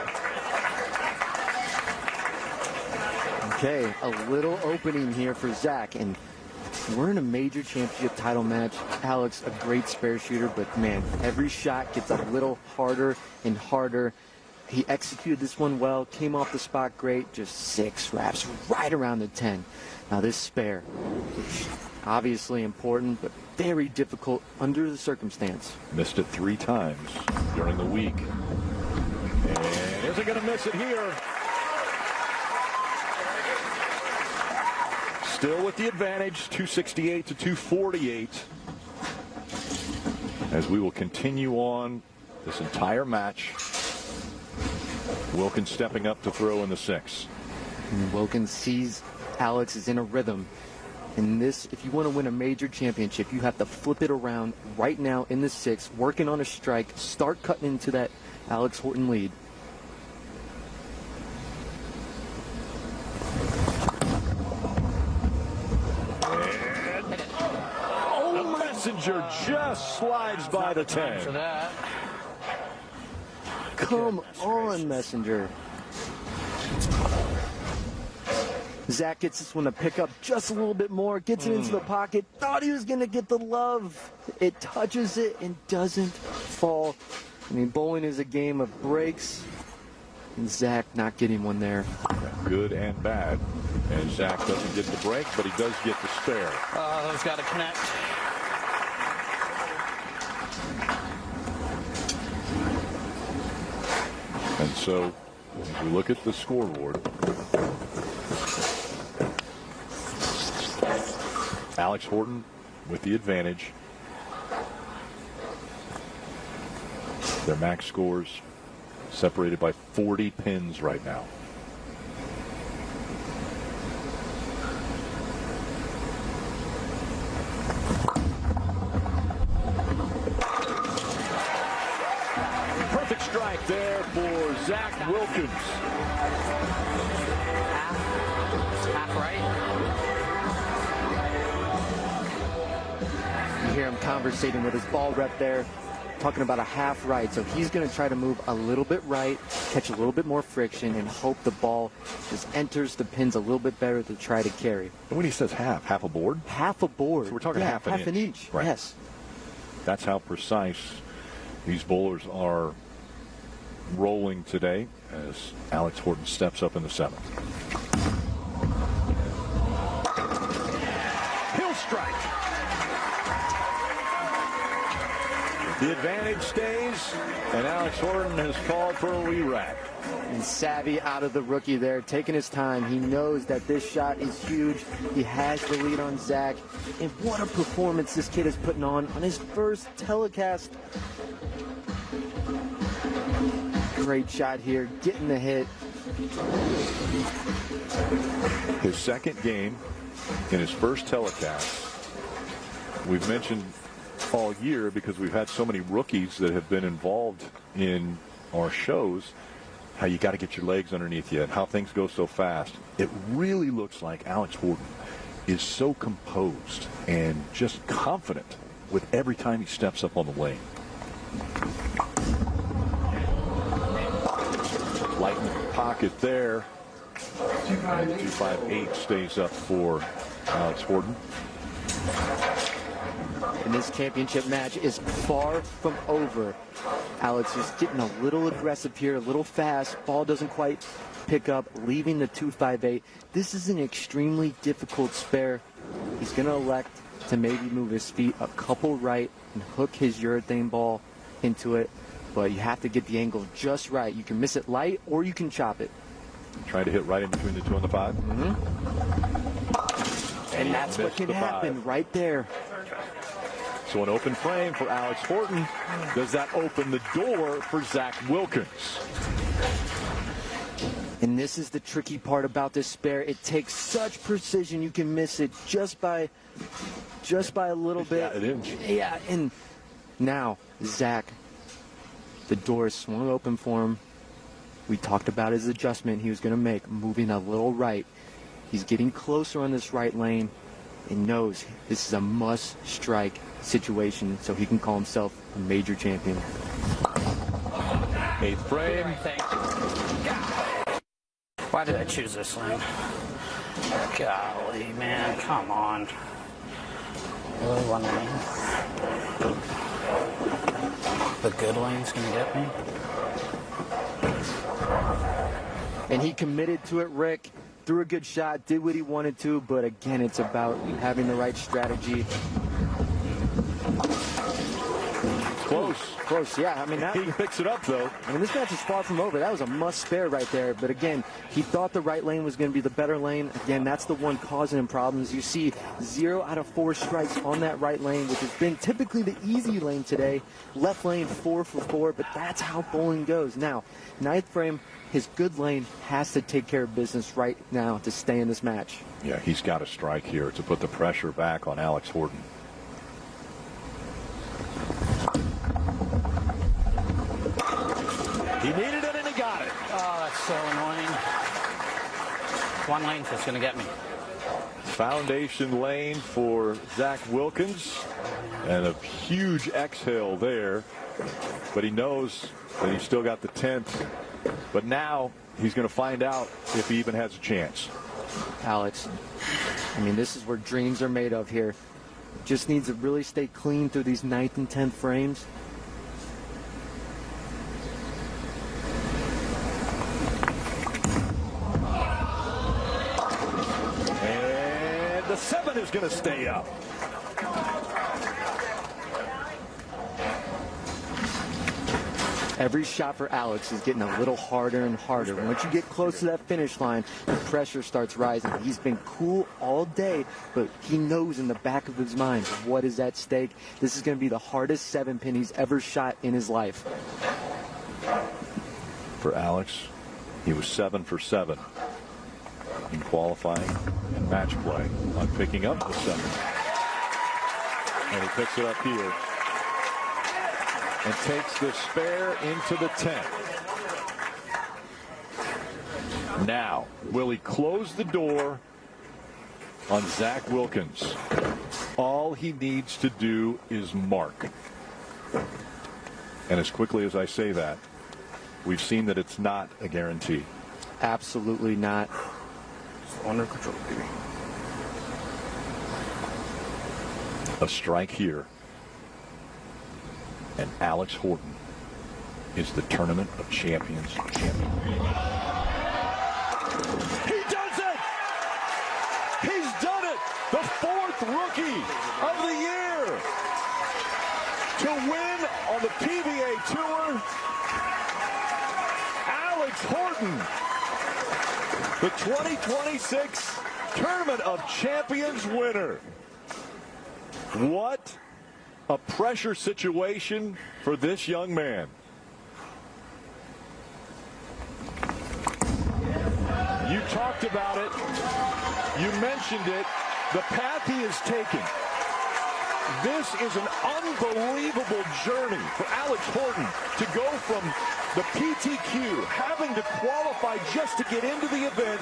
Okay, a little opening here for Zach, and we're in a major championship title match. Alex, a great spare shooter, but man, every shot gets a little harder and harder. He executed this one well, came off the spot great, just 6 wraps right around the 10. Now this spare, which obviously important, but very difficult under the circumstance. Missed it 3 times during the week. And isn't going to miss it here. Still with the advantage, 268 to 248. As we will continue on this entire match. Wilkins stepping up to throw in the 6. And Wilkins sees Alex is in a rhythm. And this, if you want to win a major championship, you have to flip it around right now in the 6, working on a strike, start cutting into that Alex Horton lead. And Messenger just slides by the 10. Come on, Messenger. Zach gets this one to pick up just a little bit more, gets it into the pocket, thought he was going to get the love. It touches it and doesn't fall. I mean, bowling is a game of breaks, and Zach not getting one there. Good and bad. And Zach doesn't get the break, but he does get the spare. Those got to connect. And so, as we look at the scoreboard, Alex Horton with the advantage. Their max scores separated by 40 pins right now. Perfect strike there for Zach Wilkins. Half right. You hear him conversating with his ball rep there, talking about a half right. So he's going to try to move a little bit right, catch a little bit more friction, and hope the ball just enters the pins a little bit better to try to carry. And when he says half a board? Half a board. So we're talking half an inch. Right. Yes. That's how precise these bowlers are rolling today as Alex Horton steps up in the 7th. He'll strike. The advantage stays, and Alex Horton has called for a re-rack. And savvy out of the rookie there, taking his time. He knows that this shot is huge. He has the lead on Zach. And what a performance this kid is putting on his first telecast. Great shot here, getting the hit. His second game in his first telecast. We've mentioned all year, because we've had so many rookies that have been involved in our shows, how you got to get your legs underneath you and how things go so fast. It really looks like Alex Horton is so composed and just confident with every time he steps up on the lane. Light in the pocket there. And the 258 stays up for Alex Horton. And this championship match is far from over. Alex is getting a little aggressive here, a little fast. Ball doesn't quite pick up, leaving the 258. This is an extremely difficult spare. He's going to elect to maybe move his feet a couple right and hook his urethane ball into it. But you have to get the angle just right. You can miss it light or you can chop it. Trying to hit right in between the 2 and the 5. And that's what can happen right there. So an open frame for Alex Horton. Does that open the door for Zach Wilkins? And this is the tricky part about this spare. It takes such precision. You can miss it just by a little bit. Yeah, it is. Yeah, and now Zach, the door is swung open for him. We talked about his adjustment he was going to make, moving a little right. He's getting closer on this right lane and knows this is a must-strike situation so he can call himself a major champion. 8th frame. Why did I choose this lane? Golly, man, come on. Really, one lane? The good lane's gonna get me? And he committed to it, Rick. Threw a good shot, did what he wanted to, but again, it's about having the right strategy. Close, yeah. I mean, he picks it up, though. I mean, this match is far from over. That was a must spare right there. But again, he thought the right lane was going to be the better lane. Again, that's the one causing him problems. You see 0 out of 4 strikes on that right lane, which has been typically the easy lane today. Left lane 4 for 4, but that's how bowling goes. Now, 9th frame, his good lane has to take care of business right now to stay in this match. Yeah, he's got to strike here to put the pressure back on Alex Horton. He needed it and he got it. Oh, that's so annoying. One lane's just going to get me. Foundation lane for Zach Wilkins. And a huge exhale there. But he knows that he's still got the 10th. But now he's going to find out if he even has a chance. Alex, I mean, this is where dreams are made of here. Just needs to really stay clean through these 9th and 10th frames. And the 7 is going to stay up. Every shot for Alex is getting a little harder and harder. Once you get close to that finish line, the pressure starts rising. He's been cool all day, but he knows in the back of his mind what is at stake. This is going to be the hardest 7-pin he's ever shot in his life. For Alex, he was 7 for 7 in qualifying and match play on picking up the 7. And he picks it up here. And takes the spare into the 10th. Now, will he close the door on Zach Wilkins? All he needs to do is mark. And as quickly as I say that, we've seen that it's not a guarantee. Absolutely not. Under control, baby. A strike here. And Alex Horton is the Tournament of Champions champion. He does it! He's done it! The 4th rookie of the year to win on the PBA Tour. Alex Horton, the 2026 Tournament of Champions winner. What a pressure situation for this young man. You talked about it. You mentioned it. The path he is taking This is an unbelievable journey for Alex Horton to go from the PTQ, having to qualify just to get into the event,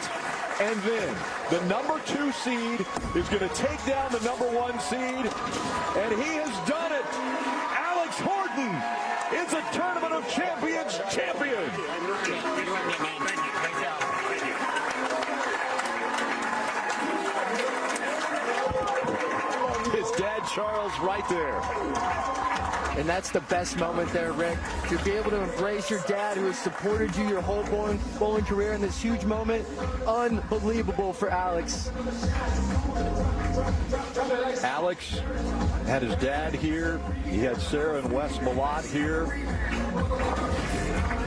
and then the number 2 seed is going to take down the number 1 seed, and he has done it. Alex Horton is a Tournament of Champions champion. His dad, Charles, right there. And that's the best moment there, Rick. To be able to embrace your dad who has supported you your whole bowling career in this huge moment. Unbelievable for Alex. Alex had his dad here. He had Sarah and Wes Malott here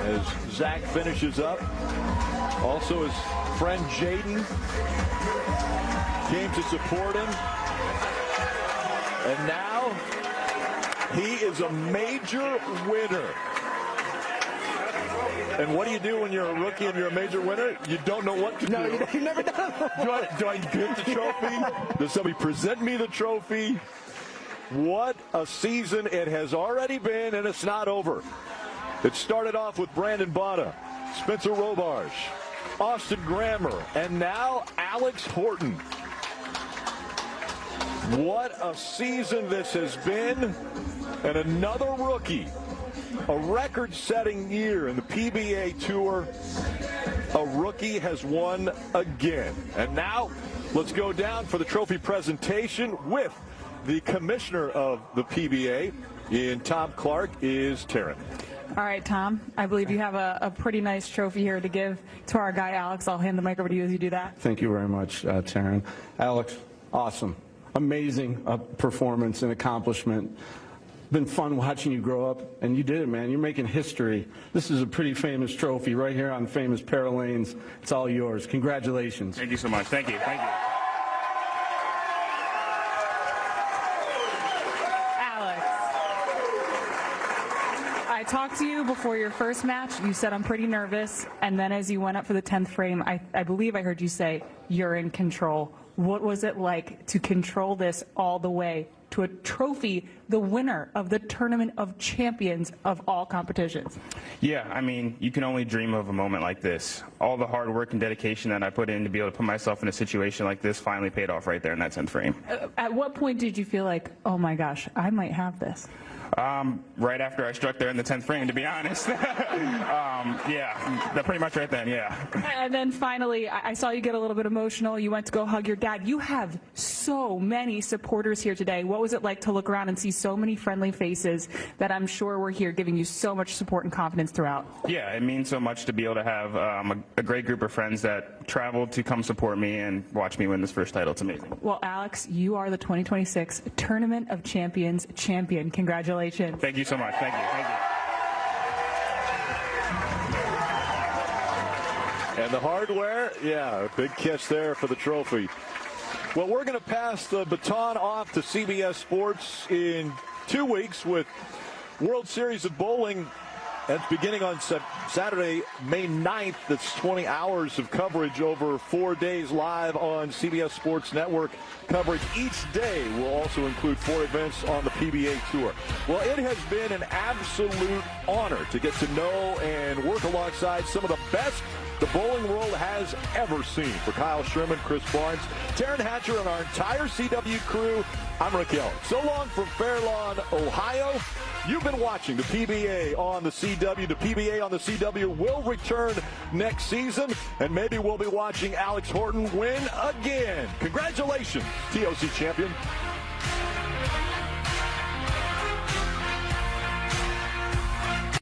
as Zach finishes up. Also his friend Jaden came to support him. And now he is a major winner. And what do you do when you're a rookie and you're a major winner? You don't know what to do. No, you never done it. Do I get the trophy? Does somebody present me the trophy? What a season it has already been, and it's not over. It started off with Brandon Botta, Spencer Robarge, Austin Grammer, and now Alex Horton. What a season this has been, and another rookie, a record-setting year in the PBA Tour. A rookie has won again. And now let's go down for the trophy presentation with the commissioner of the PBA, in Tom Clark, is Taryn. All right, Tom, I believe you have a pretty nice trophy here to give to our guy, Alex. I'll hand the mic over to you as you do that. Thank you very much, Taryn. Alex, awesome. Amazing performance and accomplishment. Been fun watching you grow up, and you did it, man. You're making history. This is a pretty famous trophy right here on famous Paralanes. It's all yours. Congratulations. Thank you so much. Thank you. Thank you. Alex, I talked to you before your first match. You said, I'm pretty nervous. And then as you went up for the 10th frame, I believe I heard you say, you're in control. What was it like to control this all the way to a trophy, the winner of the Tournament of Champions of all competitions? Yeah, I mean, you can only dream of a moment like this. All the hard work and dedication that I put in to be able to put myself in a situation like this finally paid off right there in that 10th frame. At what point did you feel like, oh my gosh, I might have this? Right after I struck there in the 10th frame, to be honest. Yeah, that pretty much right then, yeah. And then finally, I saw you get a little bit emotional. You went to go hug your dad. You have so many supporters here today. What was it like to look around and see so many friendly faces that I'm sure were here giving you so much support and confidence throughout? Yeah, it means so much to be able to have a great group of friends that traveled to come support me and watch me win this first title. It's amazing. Well, Alex, you are the 2026 Tournament of Champions champion. Congratulations. Thank you so much. Thank you. Thank you. And the hardware, yeah, a big kiss there for the trophy. Well, we're going to pass the baton off to CBS Sports in 2 weeks with World Series of Bowling. That's beginning on Saturday, May 9th. That's 20 hours of coverage over 4 days live on CBS Sports Network. Coverage each day will also include 4 events on the PBA Tour. Well, it has been an absolute honor to get to know and work alongside some of the best the bowling world has ever seen. For Kyle Sherman, Chris Barnes, Taryn Hatcher, and our entire CW crew, I'm Rick Hill. So long from Fair Lawn, Ohio. You've been watching the PBA on the CW. The PBA on the CW will return next season, and maybe we'll be watching Alex Horton win again. Congratulations, TOC champion.